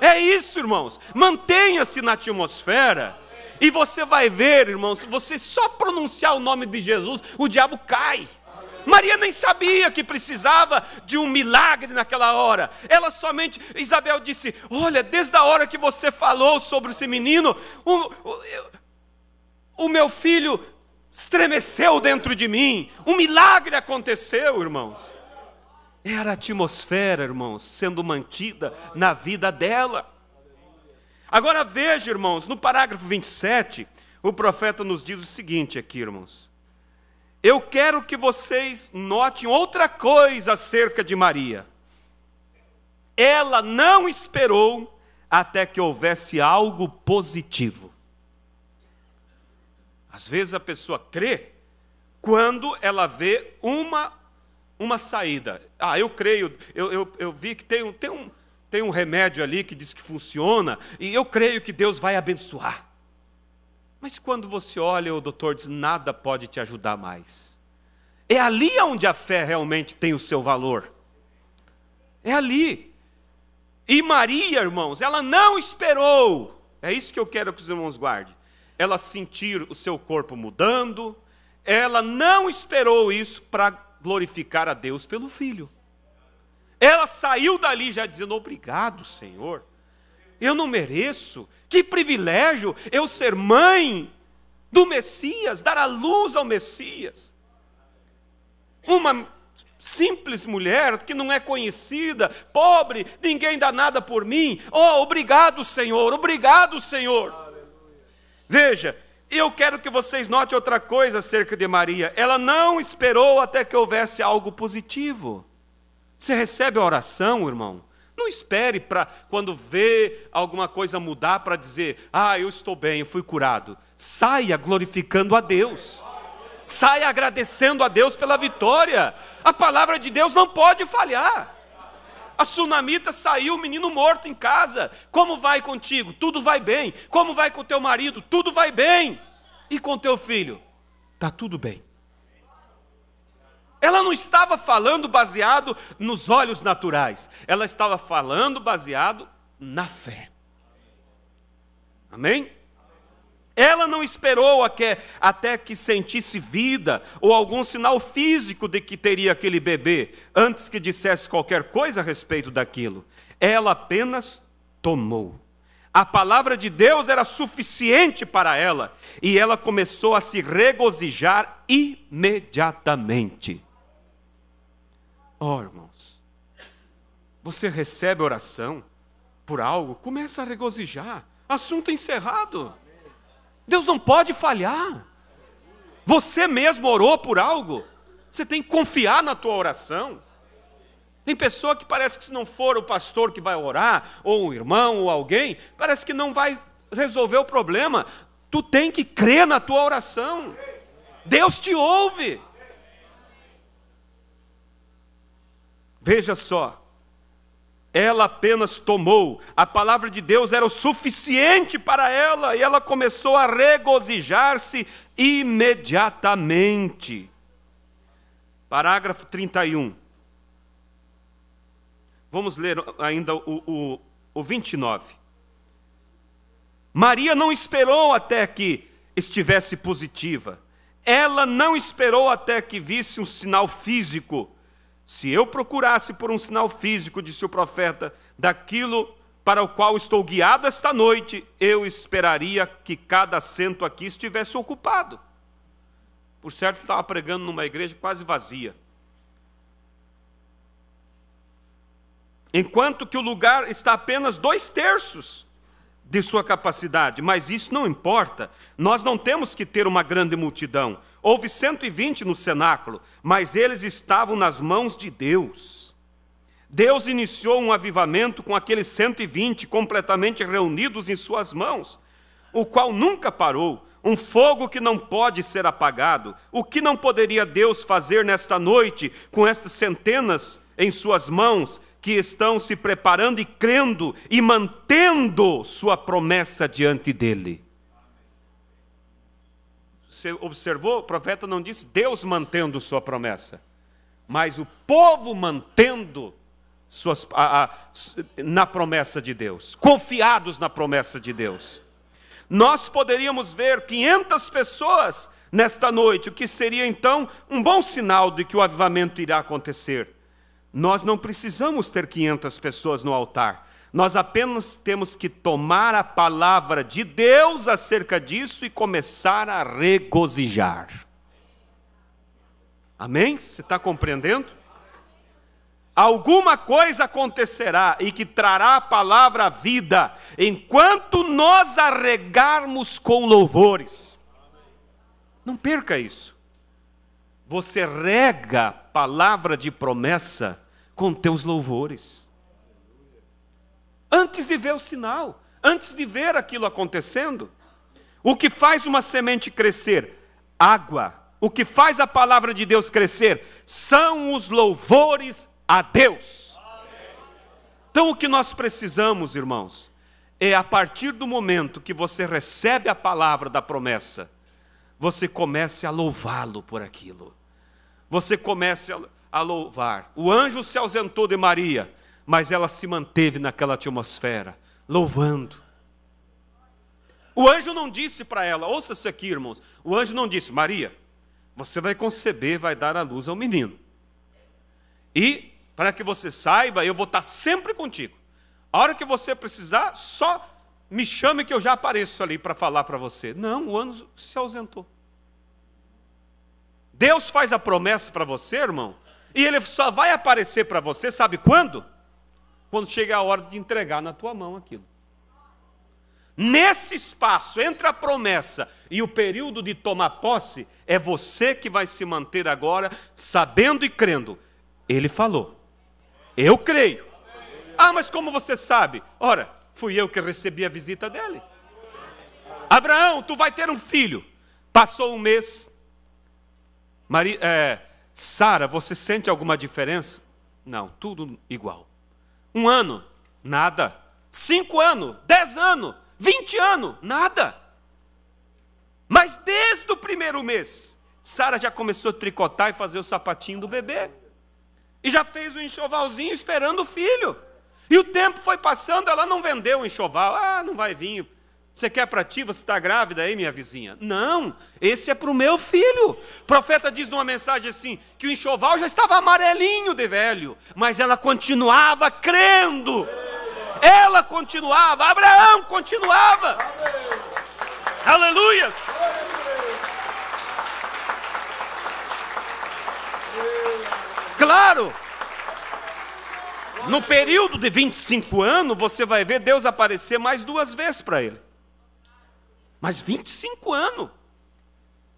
É isso, irmãos. Mantenha-se na atmosfera. E você vai ver, irmãos, se você só pronunciar o nome de Jesus, o diabo cai. Maria nem sabia que precisava de um milagre naquela hora. Ela somente, Isabel disse, olha, desde a hora que você falou sobre esse menino, o meu filho estremeceu dentro de mim. Um milagre aconteceu, irmãos. Era a atmosfera, irmãos, sendo mantida na vida dela. Agora veja, irmãos, no parágrafo 27, o profeta nos diz o seguinte aqui, irmãos. Eu quero que vocês notem outra coisa acerca de Maria. Ela não esperou até que houvesse algo positivo. Às vezes a pessoa crê quando ela vê uma saída. Eu creio, eu vi que tem um remédio ali que diz que funciona, e eu creio que Deus vai abençoar. Mas quando você olha, o doutor diz, nada pode te ajudar mais. É ali onde a fé realmente tem o seu valor. É ali. E Maria, irmãos, ela não esperou. É isso que eu quero que os irmãos guardem. Ela sentir o seu corpo mudando. Ela não esperou isso para glorificar a Deus pelo filho. Ela saiu dali já dizendo: obrigado, Senhor. Eu não mereço. Que privilégio eu ser mãe do Messias, dar a luz ao Messias. Uma simples mulher que não é conhecida, pobre, ninguém dá nada por mim. Oh, obrigado, Senhor, obrigado, Senhor. Veja, eu quero que vocês notem outra coisa acerca de Maria. Ela não esperou até que houvesse algo positivo. Você recebe a oração, irmão? Não espere para quando vê alguma coisa mudar para dizer: ah, eu estou bem, eu fui curado. Saia glorificando a Deus. Saia agradecendo a Deus pela vitória. A palavra de Deus não pode falhar. A sunamita saiu, o menino morto em casa. Como vai contigo? Tudo vai bem. Como vai com teu marido? Tudo vai bem. E com teu filho? Está tudo bem. Ela não estava falando baseado nos olhos naturais. Ela estava falando baseado na fé. Amém? Ela não esperou até que sentisse vida ou algum sinal físico de que teria aquele bebê, antes que dissesse qualquer coisa a respeito daquilo. Ela apenas tomou. A palavra de Deus era suficiente para ela, e ela começou a se regozijar imediatamente. Oh, irmãos, você recebe oração por algo, começa a regozijar. Assunto encerrado. Deus não pode falhar. Você mesmo orou por algo, você tem que confiar na tua oração. Tem pessoa que parece que se não for o pastor que vai orar, ou um irmão, ou alguém, parece que não vai resolver o problema. Tu tem que crer na tua oração. Deus te ouve. Veja só. Ela apenas tomou, a palavra de Deus era o suficiente para ela, e ela começou a regozijar-se imediatamente. Parágrafo 31. Vamos ler ainda o 29. Maria não esperou até que estivesse positiva. Ela não esperou até que visse um sinal físico. Se eu procurasse por um sinal físico, disse o profeta, daquilo para o qual estou guiado esta noite, eu esperaria que cada assento aqui estivesse ocupado. Por certo, estava pregando numa igreja quase vazia. Enquanto que o lugar está apenas 2/3 de sua capacidade, mas isso não importa. Nós não temos que ter uma grande multidão. Houve 120 no cenáculo, mas eles estavam nas mãos de Deus. Deus iniciou um avivamento com aqueles 120 completamente reunidos em suas mãos, o qual nunca parou, um fogo que não pode ser apagado. O que não poderia Deus fazer nesta noite com estas centenas em suas mãos, que estão se preparando e crendo e mantendo sua promessa diante dele? Você observou? O profeta não disse Deus mantendo sua promessa, mas o povo mantendo na promessa de Deus, confiados na promessa de Deus. Nós poderíamos ver 500 pessoas nesta noite, o que seria então um bom sinal de que o avivamento irá acontecer. Nós não precisamos ter 500 pessoas no altar. Nós apenas temos que tomar a palavra de Deus acerca disso e começar a regozijar. Amém? Você está compreendendo? Alguma coisa acontecerá e que trará a palavra à vida, enquanto nós a regarmos com louvores. Não perca isso. Você rega a palavra de promessa com teus louvores. Antes de ver o sinal, antes de ver aquilo acontecendo. O que faz uma semente crescer? Água. O que faz a palavra de Deus crescer? São os louvores a Deus. Então o que nós precisamos, irmãos, é a partir do momento que você recebe a palavra da promessa, você comece a louvá-lo por aquilo. Você comece a louvar. O anjo se ausentou de Maria, mas ela se manteve naquela atmosfera, louvando. O anjo não disse para ela, ouça isso aqui, irmãos, o anjo não disse, Maria, você vai conceber, vai dar à luz ao menino. E, para que você saiba, eu vou estar sempre contigo. A hora que você precisar, só me chame que eu já apareço ali para falar para você. Não, o anjo se ausentou. Deus faz a promessa para você, irmão, e Ele só vai aparecer para você, sabe quando? Quando chega a hora de entregar na tua mão aquilo. Nesse espaço, entre a promessa e o período de tomar posse, é você que vai se manter agora, sabendo e crendo. Ele falou, eu creio. Ah, mas como você sabe? Ora, fui eu que recebi a visita dele. Abraão, tu vai ter um filho. Passou um mês. Sara, você sente alguma diferença? Não, tudo igual. 1 ano, nada. 5 anos, 10 anos, 20 anos, nada. Mas desde o primeiro mês, Sara já começou a tricotar e fazer o sapatinho do bebê. E já fez o enxovalzinho esperando o filho. E o tempo foi passando, ela não vendeu o enxoval. Ah, não vai vir. Você quer para ti? Você está grávida aí, minha vizinha? Não, esse é para o meu filho. O profeta diz numa mensagem assim, que o enxoval já estava amarelinho de velho, mas ela continuava crendo. Ela continuava, Abraão continuava. Aleluias! Claro, no período de 25 anos, você vai ver Deus aparecer mais 2 vezes para ele. Mas 25 anos.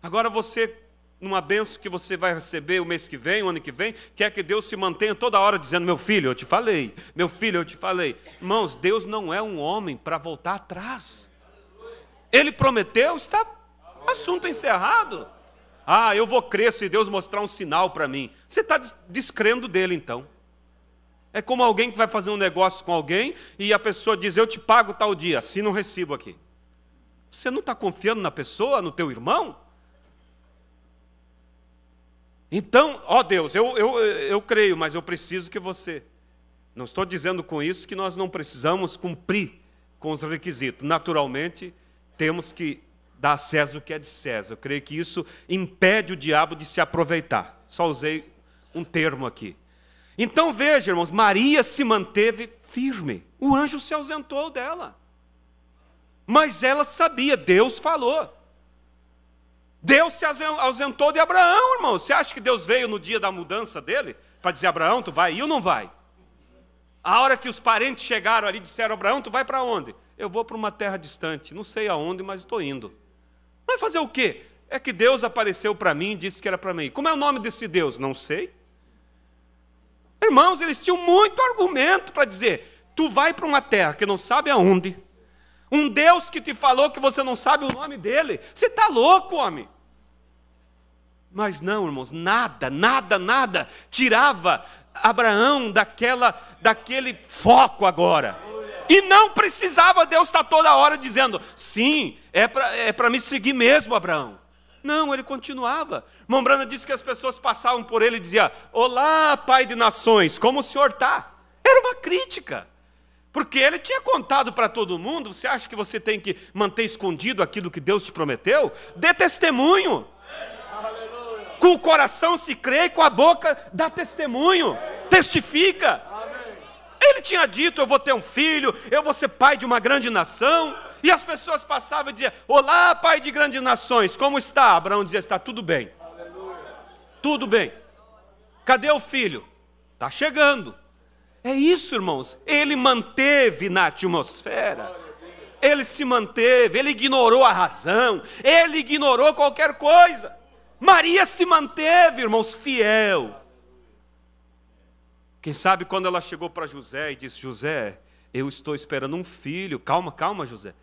Agora você, numa bênção que você vai receber o mês que vem, o ano que vem, quer que Deus se mantenha toda hora dizendo, meu filho, eu te falei, meu filho, eu te falei. Irmãos, Deus não é um homem para voltar atrás. Ele prometeu, está assunto encerrado. Ah, eu vou crer se Deus mostrar um sinal para mim. Você está descrendo dele então. É como alguém que vai fazer um negócio com alguém e a pessoa diz, eu te pago tal dia, assina um recibo aqui. Você não está confiando na pessoa, no teu irmão? Então, ó Deus, eu creio, mas eu preciso que você... Não estou dizendo com isso que nós não precisamos cumprir com os requisitos. Naturalmente, temos que dar a César o que é de César. Eu creio que isso impede o diabo de se aproveitar. Só usei um termo aqui. Então veja, irmãos, Maria se manteve firme. O anjo se ausentou dela. Mas ela sabia, Deus falou. Deus se ausentou de Abraão, irmão. Você acha que Deus veio no dia da mudança dele? Para dizer, Abraão, tu vai ir ou não vai? A hora que os parentes chegaram ali, disseram, Abraão, tu vai para onde? Eu vou para uma terra distante, não sei aonde, mas estou indo. Vai fazer o quê? É que Deus apareceu para mim e disse que era para mim. Como é o nome desse Deus? Não sei. Irmãos, eles tinham muito argumento para dizer, tu vai para uma terra que não sabe aonde, um Deus que te falou que você não sabe o nome dele, você está louco, homem. Mas não, irmãos, nada tirava Abraão daquele foco agora. E não precisava Deus estar toda hora dizendo, sim, é para me seguir mesmo, Abraão. Não, ele continuava. Irmão Brana disse que as pessoas passavam por ele e diziam, olá, pai de nações, como o senhor está? Era uma crítica. Porque ele tinha contado para todo mundo, você acha que você tem que manter escondido aquilo que Deus te prometeu? Dê testemunho. Com o coração se crê e com a boca dá testemunho. Testifica. Ele tinha dito, eu vou ter um filho, eu vou ser pai de uma grande nação. E as pessoas passavam e diziam, olá, pai de grandes nações, como está? Abraão dizia, está tudo bem. Tudo bem. Cadê o filho? Está chegando. É isso, irmãos. Ele manteve na atmosfera. Ele se manteve, ele ignorou a razão, ele ignorou qualquer coisa. Maria se manteve, irmãos, fiel. Quem sabe quando ela chegou para José e disse, José, eu estou esperando um filho. Calma, calma, José.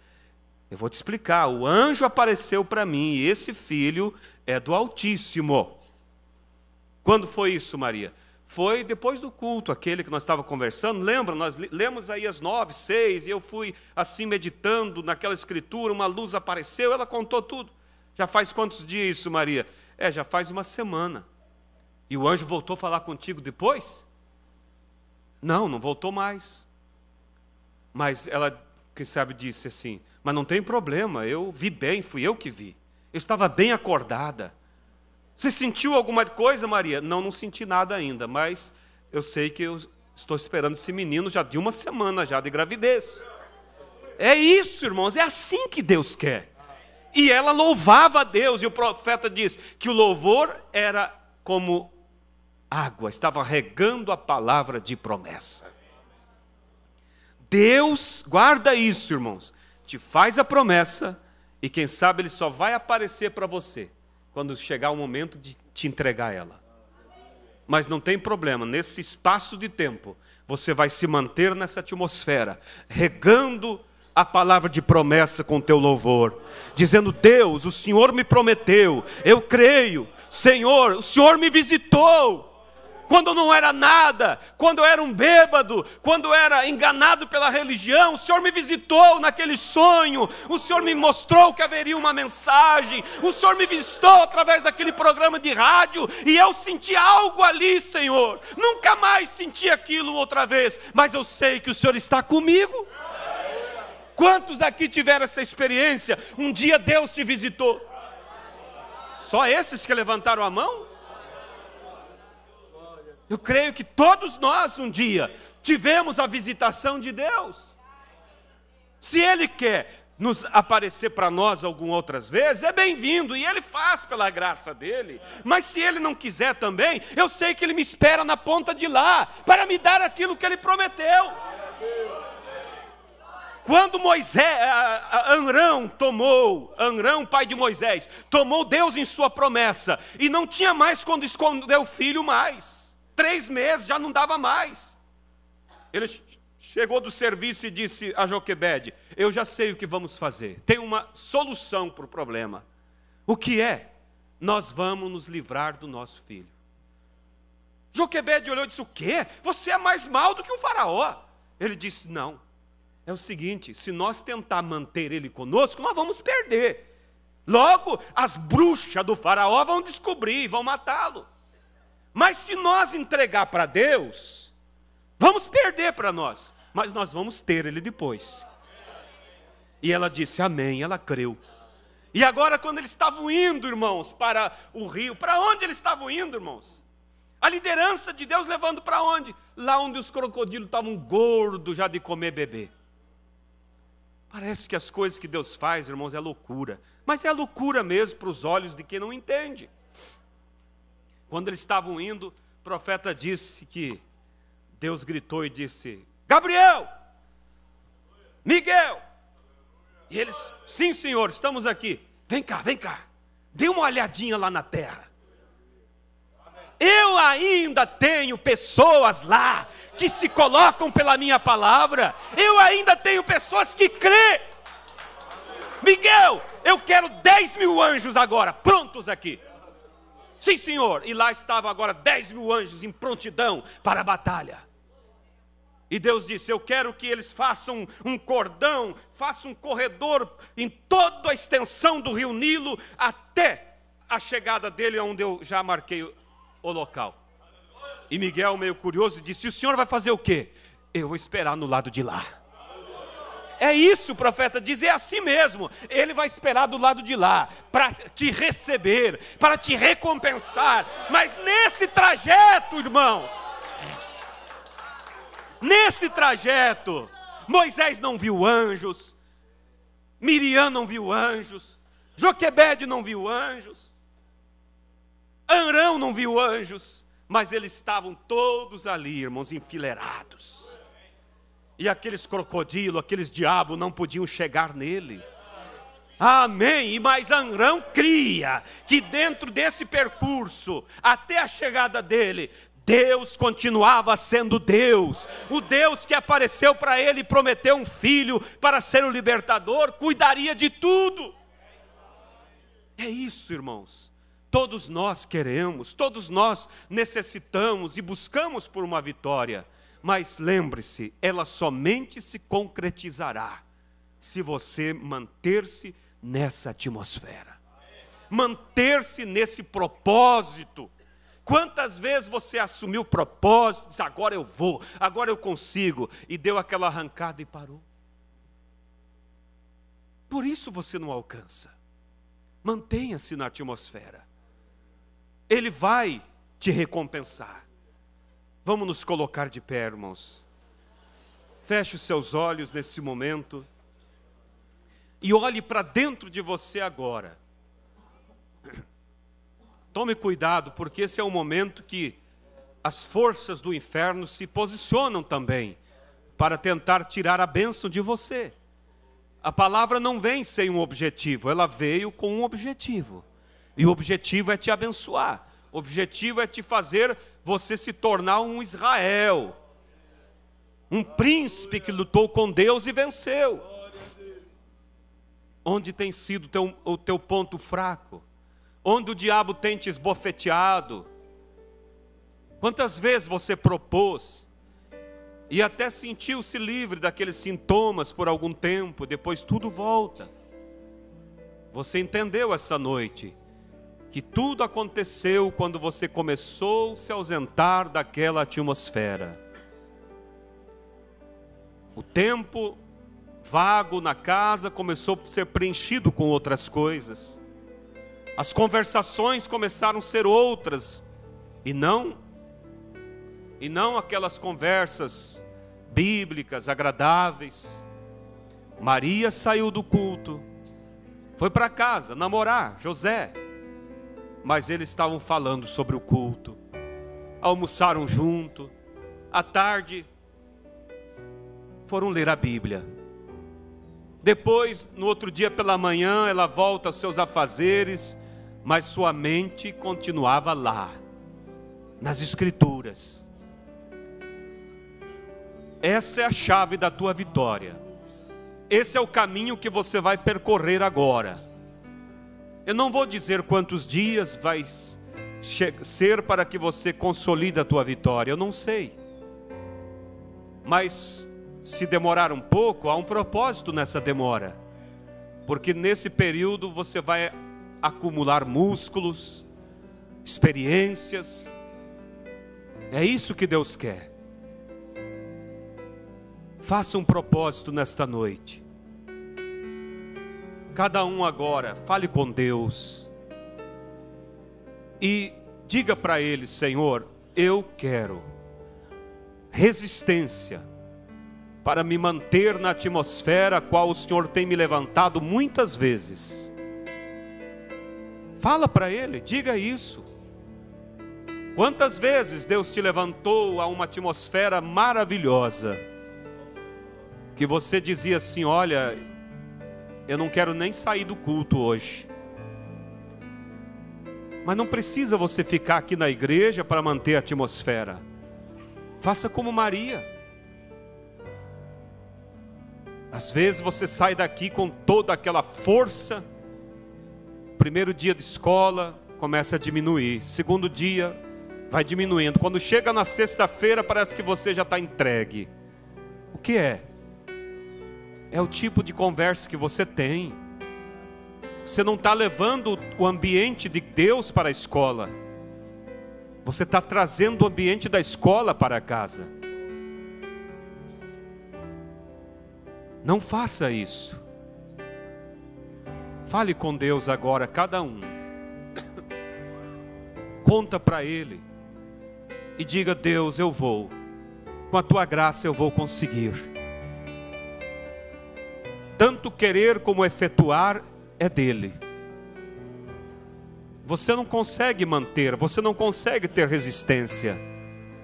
Eu vou te explicar. O anjo apareceu para mim e esse filho é do Altíssimo. Quando foi isso, Maria? Foi depois do culto, aquele que nós estávamos conversando. Lembra? Nós lemos aí às 9, 6, e eu fui assim meditando naquela escritura, uma luz apareceu, ela contou tudo. Já faz quantos dias isso, Maria? Já faz uma semana. E o anjo voltou a falar contigo depois? Não voltou mais. Mas ela, quem sabe, disse assim, mas não tem problema, eu vi bem, fui eu que vi. Eu estava bem acordada. Você sentiu alguma coisa, Maria? Não senti nada ainda, mas eu sei que eu estou esperando esse menino já de uma semana já de gravidez. É isso, irmãos, é assim que Deus quer. E ela louvava a Deus, e o profeta diz que o louvor era como água, estava regando a palavra de promessa. Deus, guarda isso, irmãos, te faz a promessa, e quem sabe Ele só vai aparecer para você quando chegar o momento de te entregar ela. Mas não tem problema, nesse espaço de tempo, você vai se manter nessa atmosfera, regando a palavra de promessa com teu louvor, dizendo, Deus, o Senhor me prometeu, eu creio, Senhor, o Senhor me visitou, quando eu não era nada, quando eu era um bêbado, quando eu era enganado pela religião, o Senhor me visitou naquele sonho, o Senhor me mostrou que haveria uma mensagem, o Senhor me visitou através daquele programa de rádio, e eu senti algo ali, Senhor, nunca mais senti aquilo outra vez, mas eu sei que o Senhor está comigo. Quantos aqui tiveram essa experiência? Um dia Deus te visitou. Só esses que levantaram a mão? Eu creio que todos nós um dia tivemos a visitação de Deus. Se Ele quer nos aparecer para nós algumas outras vezes, é bem-vindo, e Ele faz pela graça dEle. Mas se Ele não quiser também, eu sei que Ele me espera na ponta de lá, para me dar aquilo que Ele prometeu. Quando Amrão, pai de Moisés, tomou Deus em sua promessa, e não tinha mais quando esconder o filho mais. 3 meses já não dava mais. Ele chegou do serviço e disse a Joquebede, eu já sei o que vamos fazer, tem uma solução para o problema. O que é? Nós vamos nos livrar do nosso filho. Joquebede olhou e disse, o quê? Você é mais mau do que o faraó. Ele disse, não, é o seguinte, se nós tentar manter ele conosco, nós vamos perder. Logo, as bruxas do faraó vão descobrir e vão matá-lo. Mas se nós entregar para Deus, vamos perder para nós, mas nós vamos ter ele depois. E ela disse amém, ela creu. E agora quando eles estavam indo, irmãos, para o rio, para onde eles estavam indo, irmãos? A liderança de Deus levando para onde? Lá onde os crocodilos estavam gordos já de comer bebê. Parece que as coisas que Deus faz, irmãos, é loucura. Mas é loucura mesmo para os olhos de quem não entende. Quando eles estavam indo, o profeta disse que Deus gritou e disse, Gabriel, Miguel. E eles, sim senhor, estamos aqui. Vem cá, dê uma olhadinha lá na terra. Eu ainda tenho pessoas lá que se colocam pela minha palavra. Eu ainda tenho pessoas que crê. Miguel, eu quero 10.000 anjos agora, prontos aqui. Sim, senhor. E lá estavam agora 10.000 anjos em prontidão para a batalha. E Deus disse, eu quero que eles façam um cordão, façam um corredor em toda a extensão do rio Nilo, até a chegada dele, onde eu já marquei o local. E Miguel, meio curioso, disse, o senhor vai fazer o quê? Eu vou esperar no lado de lá. É isso, o profeta diz, é assim mesmo. Ele vai esperar do lado de lá, para te receber, para te recompensar. Mas nesse trajeto, irmãos, nesse trajeto, Moisés não viu anjos, Miriam não viu anjos, Joquebede não viu anjos, Arão não viu anjos, mas eles estavam todos ali, irmãos, enfileirados. E aqueles crocodilos, aqueles diabos não podiam chegar nele. Amém. Mas Arão cria que dentro desse percurso, até a chegada dele, Deus continuava sendo Deus. O Deus que apareceu para ele e prometeu um filho para ser o libertador, cuidaria de tudo. É isso, irmãos. Todos nós queremos, todos nós necessitamos e buscamos por uma vitória. Mas lembre-se, ela somente se concretizará se você manter-se nessa atmosfera. Manter-se nesse propósito Quantas vezes você assumiu o propósito, disse, agora eu vou, agora eu consigo, e deu aquela arrancada e parou? Por isso você não alcança. Mantenha-se na atmosfera. Ele vai te recompensar. Vamos nos colocar de pé, irmãos. Feche os seus olhos nesse momento e olhe para dentro de você agora. Tome cuidado, porque esse é o momento que as forças do inferno se posicionam também para tentar tirar a bênção de você. A palavra não vem sem um objetivo, ela veio com um objetivo. E o objetivo é te abençoar. O objetivo é te fazer você se tornar um Israel. Um príncipe que lutou com Deus e venceu. Onde tem sido o teu ponto fraco? Onde o diabo tem te esbofeteado? Quantas vezes você propôs e até sentiu-se livre daqueles sintomas por algum tempo, depois tudo volta. Você entendeu essa noite que tudo aconteceu quando você começou a se ausentar daquela atmosfera. O tempo vago na casa começou a ser preenchido com outras coisas. As conversações começaram a ser outras, e não aquelas conversas bíblicas, agradáveis. Maria saiu do culto, foi para casa namorar José, mas eles estavam falando sobre o culto, almoçaram junto, à tarde foram ler a Bíblia. Depois, no outro dia pela manhã, ela volta aos seus afazeres, mas sua mente continuava lá, nas Escrituras. Essa é a chave da tua vitória. Esse é o caminho que você vai percorrer agora. Eu não vou dizer quantos dias vai ser para que você consolide a tua vitória, eu não sei. Mas se demorar um pouco, há um propósito nessa demora. Porque nesse período você vai acumular músculos, experiências. É isso que Deus quer. Faça um propósito nesta noite. Cada um agora, fale com Deus. E diga para Ele, Senhor, eu quero resistência para me manter na atmosfera a qual o Senhor tem me levantado muitas vezes. Fala para Ele, diga isso. Quantas vezes Deus te levantou a uma atmosfera maravilhosa, que você dizia assim, olha, eu não quero nem sair do culto hoje. Mas não precisa você ficar aqui na igreja para manter a atmosfera. Faça como Maria. Às vezes você sai daqui com toda aquela força. Primeiro dia de escola começa a diminuir. Segundo dia vai diminuindo. Quando chega na sexta-feira parece que você já está entregue. O que é? É o tipo de conversa que você tem. Você não está levando o ambiente de Deus para a escola. Você está trazendo o ambiente da escola para casa. Não faça isso. Fale com Deus agora, cada um. Conta para Ele. E diga, Deus, eu vou. Com a Tua graça eu vou conseguir. Tanto querer como efetuar é dele. Você não consegue manter, você não consegue ter resistência,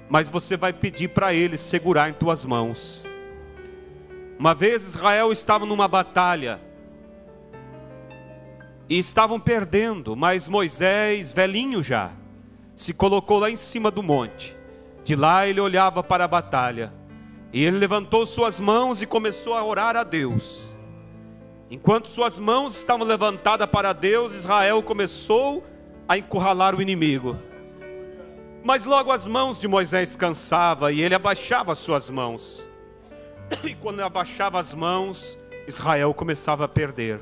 mas você vai pedir para Ele segurar em tuas mãos. Uma vez Israel estava numa batalha e estavam perdendo, mas Moisés, velhinho já, se colocou lá em cima do monte. De lá ele olhava para a batalha e ele levantou suas mãos e começou a orar a Deus. Enquanto suas mãos estavam levantadas para Deus, Israel começou a encurralar o inimigo. Mas logo as mãos de Moisés cansavam e ele abaixava as suas mãos. E quando ele abaixava as mãos, Israel começava a perder.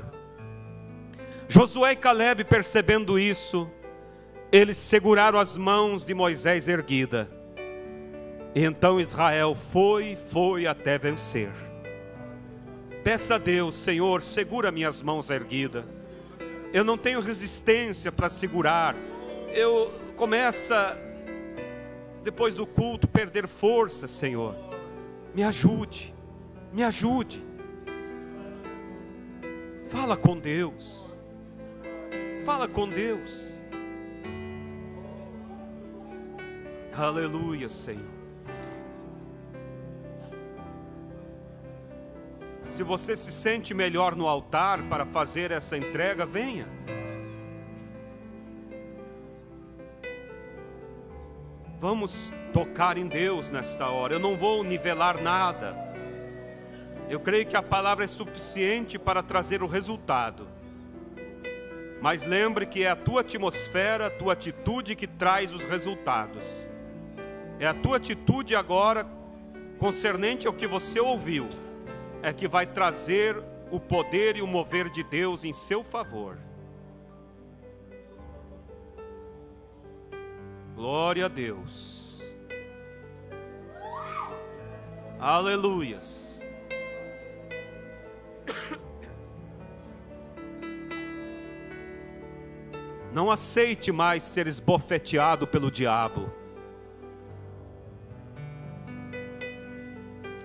Josué e Caleb, percebendo isso, eles seguraram as mãos de Moisés erguida. E então Israel foi até vencer. Peça a Deus: Senhor, segura minhas mãos erguidas. Eu não tenho resistência para segurar. Eu começo, depois do culto, perder força, Senhor. Me ajude, me ajude. Fala com Deus. Fala com Deus. Aleluia, Senhor. Se você se sente melhor no altar para fazer essa entrega, venha. Vamos tocar em Deus nesta hora. Eu não vou nivelar nada. Eu creio que a palavra é suficiente para trazer o resultado. Mas lembre que é a tua atmosfera, a tua atitude que traz os resultados. É a tua atitude agora, concernente ao que você ouviu, é que vai trazer o poder e o mover de Deus em seu favor. Glória a Deus. Aleluias. Não aceite mais ser esbofeteado pelo diabo.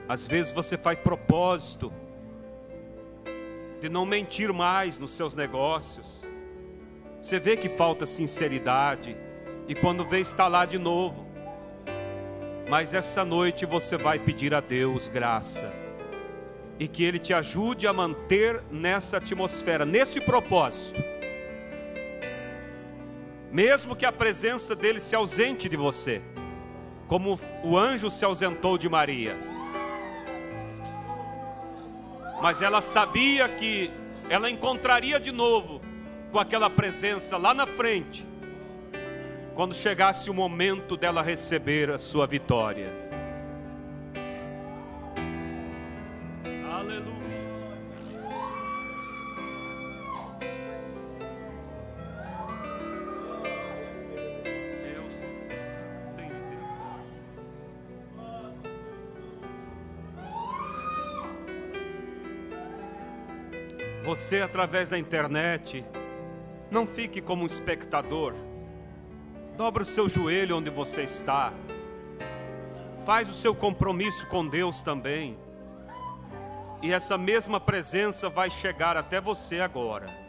Às vezes você faz propósito de não mentir mais nos seus negócios. Você vê que falta sinceridade, e quando vê, está lá de novo. Mas essa noite você vai pedir a Deus graça, e que Ele te ajude a manter nessa atmosfera, nesse propósito. Mesmo que a presença dele se ausente de você, como o anjo se ausentou de Maria. Mas ela sabia que ela encontraria de novo com aquela presença lá na frente, quando chegasse o momento dela receber a sua vitória. Aleluia. Deus tem misericórdia. Você, através da internet, não fique como um espectador. Dobra o seu joelho onde você está. Faz o seu compromisso com Deus também. E essa mesma presença vai chegar até você agora.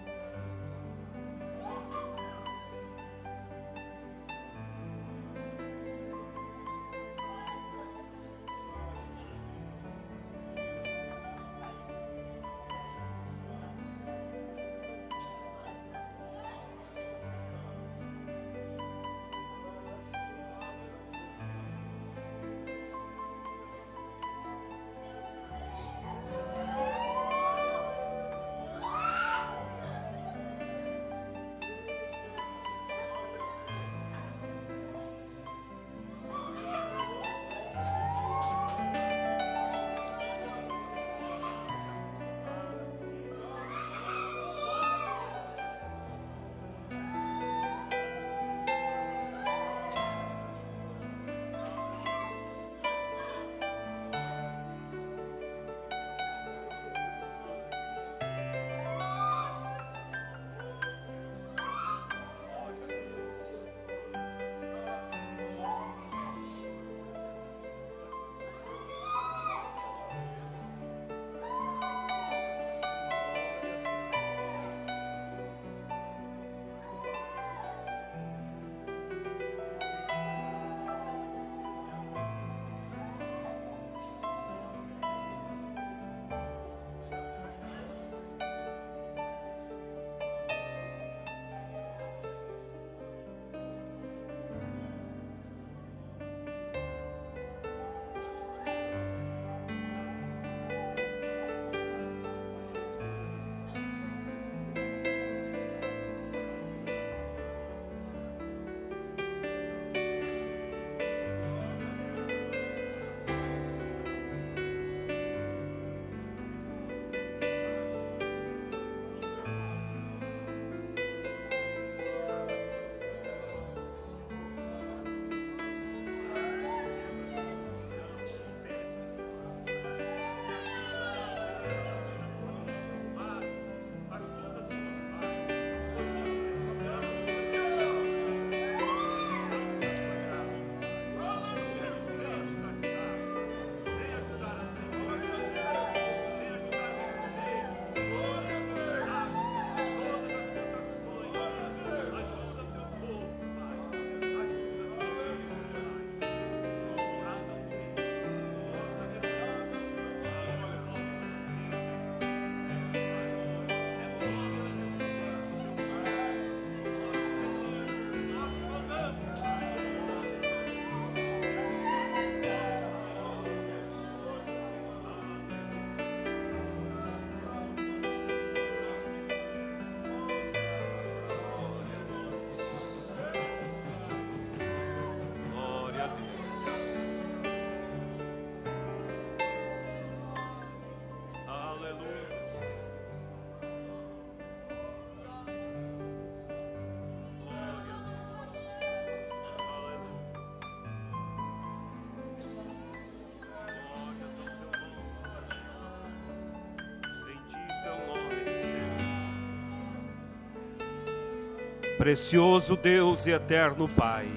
Precioso Deus e eterno Pai,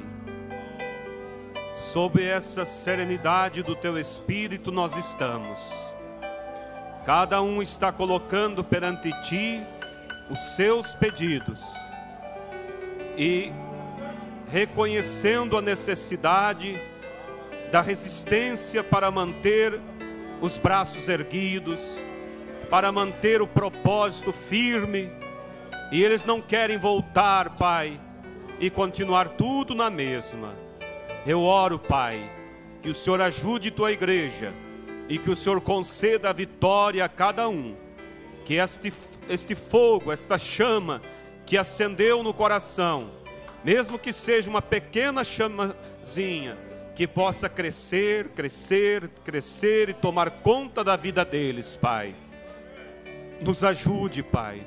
sob essa serenidade do Teu Espírito nós estamos. Cada um está colocando perante Ti os seus pedidos e reconhecendo a necessidade da resistência para manter os braços erguidos, para manter o propósito firme. E eles não querem voltar, Pai, e continuar tudo na mesma. Eu oro, Pai, que o Senhor ajude Tua igreja e que o Senhor conceda a vitória a cada um. Que este fogo, esta chama que acendeu no coração, mesmo que seja uma pequena chamazinha, que possa crescer, crescer, crescer e tomar conta da vida deles, Pai. Nos ajude, Pai.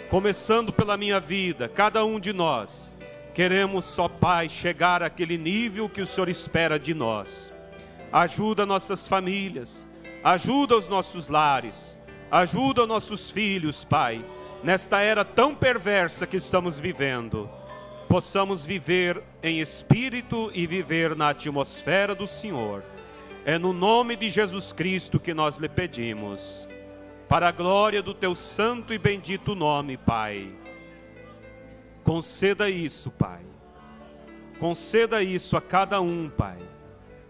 Começando pela minha vida, cada um de nós, queremos, ó Pai, chegar àquele nível que o Senhor espera de nós. Ajuda nossas famílias, ajuda os nossos lares, ajuda nossos filhos, Pai, nesta era tão perversa que estamos vivendo. Possamos viver em espírito e viver na atmosfera do Senhor. É no nome de Jesus Cristo que nós lhe pedimos. Para a glória do Teu santo e bendito nome, Pai. Conceda isso, Pai. Conceda isso a cada um, Pai.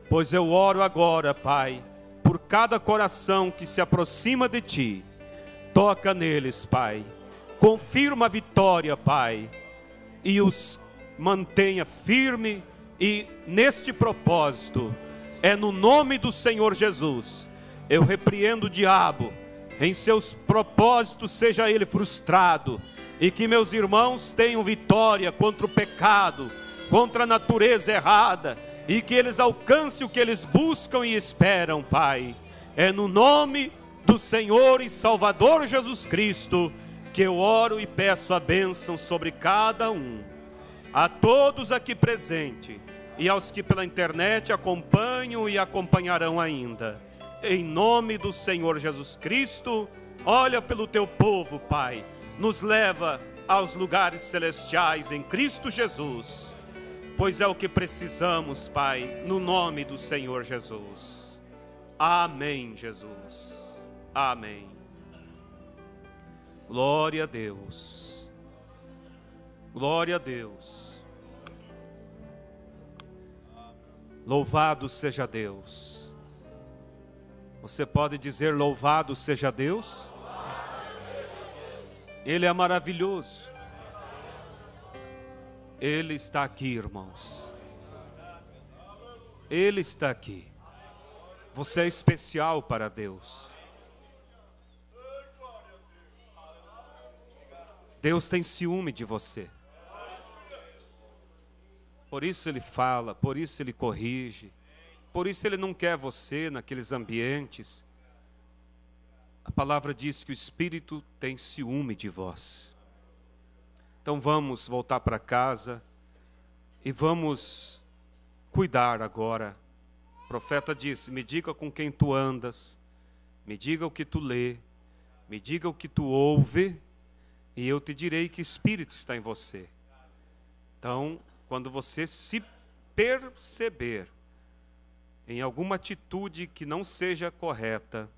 Pois eu oro agora, Pai, por cada coração que se aproxima de Ti. Toca neles, Pai. Confirma a vitória, Pai. E os mantenha firme e neste propósito. É no nome do Senhor Jesus. Eu repreendo o diabo. Em seus propósitos seja ele frustrado, e que meus irmãos tenham vitória contra o pecado, contra a natureza errada, e que eles alcancem o que eles buscam e esperam, Pai. É no nome do Senhor e Salvador Jesus Cristo que eu oro e peço a bênção sobre cada um. A todos aqui presentes e aos que pela internet acompanham e acompanharão ainda. Em nome do Senhor Jesus Cristo, olha pelo Teu povo, Pai. Nos leva aos lugares celestiais em Cristo Jesus. Pois é o que precisamos, Pai, no nome do Senhor Jesus. Amém, Jesus. Amém. Glória a Deus. Glória a Deus. Louvado seja Deus. Você pode dizer louvado seja Deus? Ele é maravilhoso. Ele está aqui, irmãos. Ele está aqui. Você é especial para Deus. Deus tem ciúme de você. Por isso Ele fala, por isso Ele corrige. Por isso Ele não quer você naqueles ambientes. A palavra diz que o Espírito tem ciúme de vós. Então vamos voltar para casa e vamos cuidar agora. O profeta disse, me diga com quem tu andas, me diga o que tu lê, me diga o que tu ouve, e eu te direi que Espírito está em você. Então, quando você se perceber em alguma atitude que não seja correta,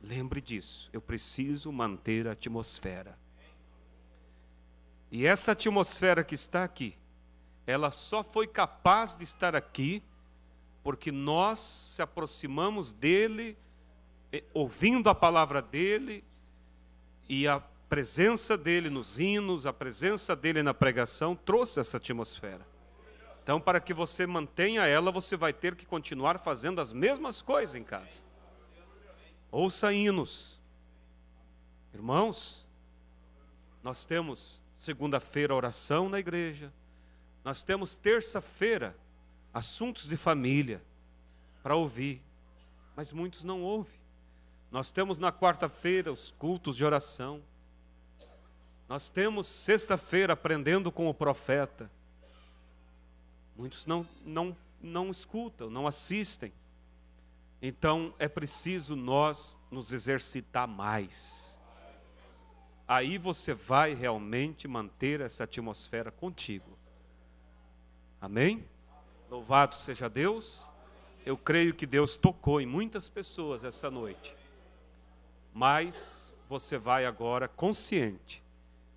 lembre disso, eu preciso manter a atmosfera. E essa atmosfera que está aqui, ela só foi capaz de estar aqui porque nós se aproximamos dele, ouvindo a palavra dele, e a presença dele nos hinos, a presença dele na pregação trouxe essa atmosfera. Então, para que você mantenha ela, você vai ter que continuar fazendo as mesmas coisas em casa. Ouça hinos. Irmãos, nós temos segunda-feira oração na igreja. Nós temos terça-feira assuntos de família para ouvir. Mas muitos não ouvem. Nós temos na quarta-feira os cultos de oração. Nós temos sexta-feira aprendendo com o profeta. Muitos não escutam, não assistem. Então é preciso nós nos exercitar mais. aí você vai realmente manter essa atmosfera contigo. Amém? Louvado seja Deus. Eu creio que Deus tocou em muitas pessoas essa noite. Mas você vai agora consciente.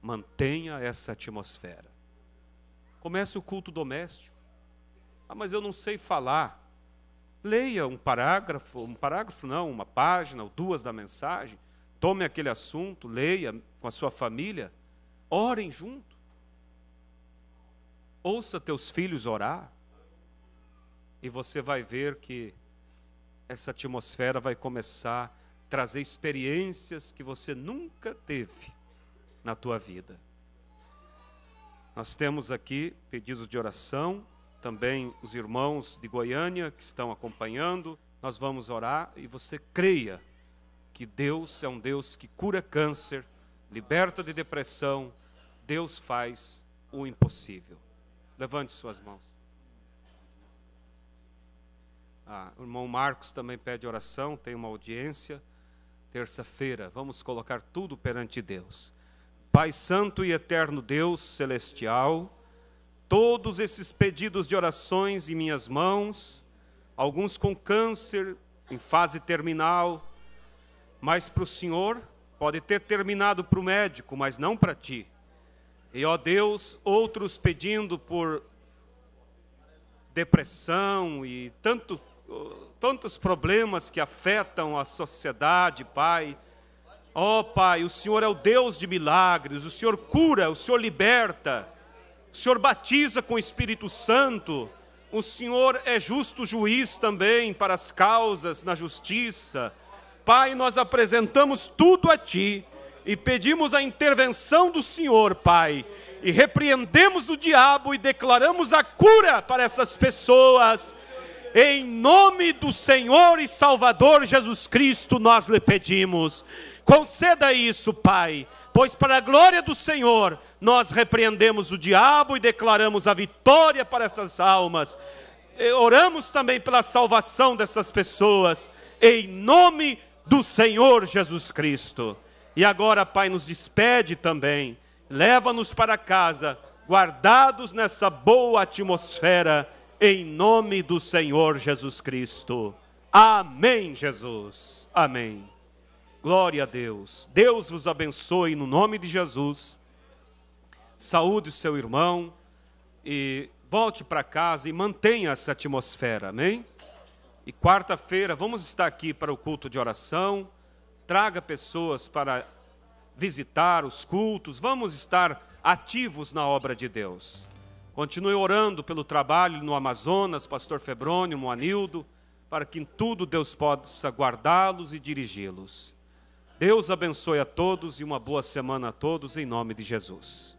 Mantenha essa atmosfera. Comece o culto doméstico. Ah, mas eu não sei falar. Leia uma página ou duas da mensagem. Tome aquele assunto, leia com a sua família. Orem junto. Ouça teus filhos orar. E você vai ver que essa atmosfera vai começar a trazer experiências que você nunca teve na tua vida. Nós temos aqui pedidos de oração, também os irmãos de Goiânia que estão acompanhando. Nós vamos orar e você creia que Deus é um Deus que cura câncer, liberta de depressão. Deus faz o impossível. Levante suas mãos. O irmão Marcos também pede oração, tem uma audiência, terça-feira. Vamos colocar tudo perante Deus. Pai santo e eterno Deus celestial, todos esses pedidos de orações em minhas mãos, alguns com câncer em fase terminal, mas para o Senhor pode ter terminado para o médico, mas não para ti. E ó Deus, outros pedindo por depressão e tantos problemas que afetam a sociedade, Pai. Ó Pai, o Senhor é o Deus de milagres, o Senhor cura, o Senhor liberta, o Senhor batiza com o Espírito Santo, o Senhor é justo juiz também para as causas na justiça. Pai, nós apresentamos tudo a Ti e pedimos a intervenção do Senhor, Pai, e repreendemos o diabo e declaramos a cura para essas pessoas. Em nome do Senhor e Salvador Jesus Cristo nós lhe pedimos. Conceda isso, Pai, pois para a glória do Senhor nós repreendemos o diabo e declaramos a vitória para essas almas. E oramos também pela salvação dessas pessoas, em nome do Senhor Jesus Cristo. E agora, Pai, nos despede também, leva-nos para casa, guardados nessa boa atmosfera, em nome do Senhor Jesus Cristo. Amém, Jesus. Amém. Glória a Deus. Deus vos abençoe no nome de Jesus. Saúde o seu irmão e volte para casa e mantenha essa atmosfera, amém? E quarta-feira vamos estar aqui para o culto de oração. Traga pessoas para visitar os cultos. Vamos estar ativos na obra de Deus. Continue orando pelo trabalho no Amazonas, pastor Febrônio, Moanildo, para que em tudo Deus possa guardá-los e dirigi-los. Deus abençoe a todos e uma boa semana a todos, em nome de Jesus.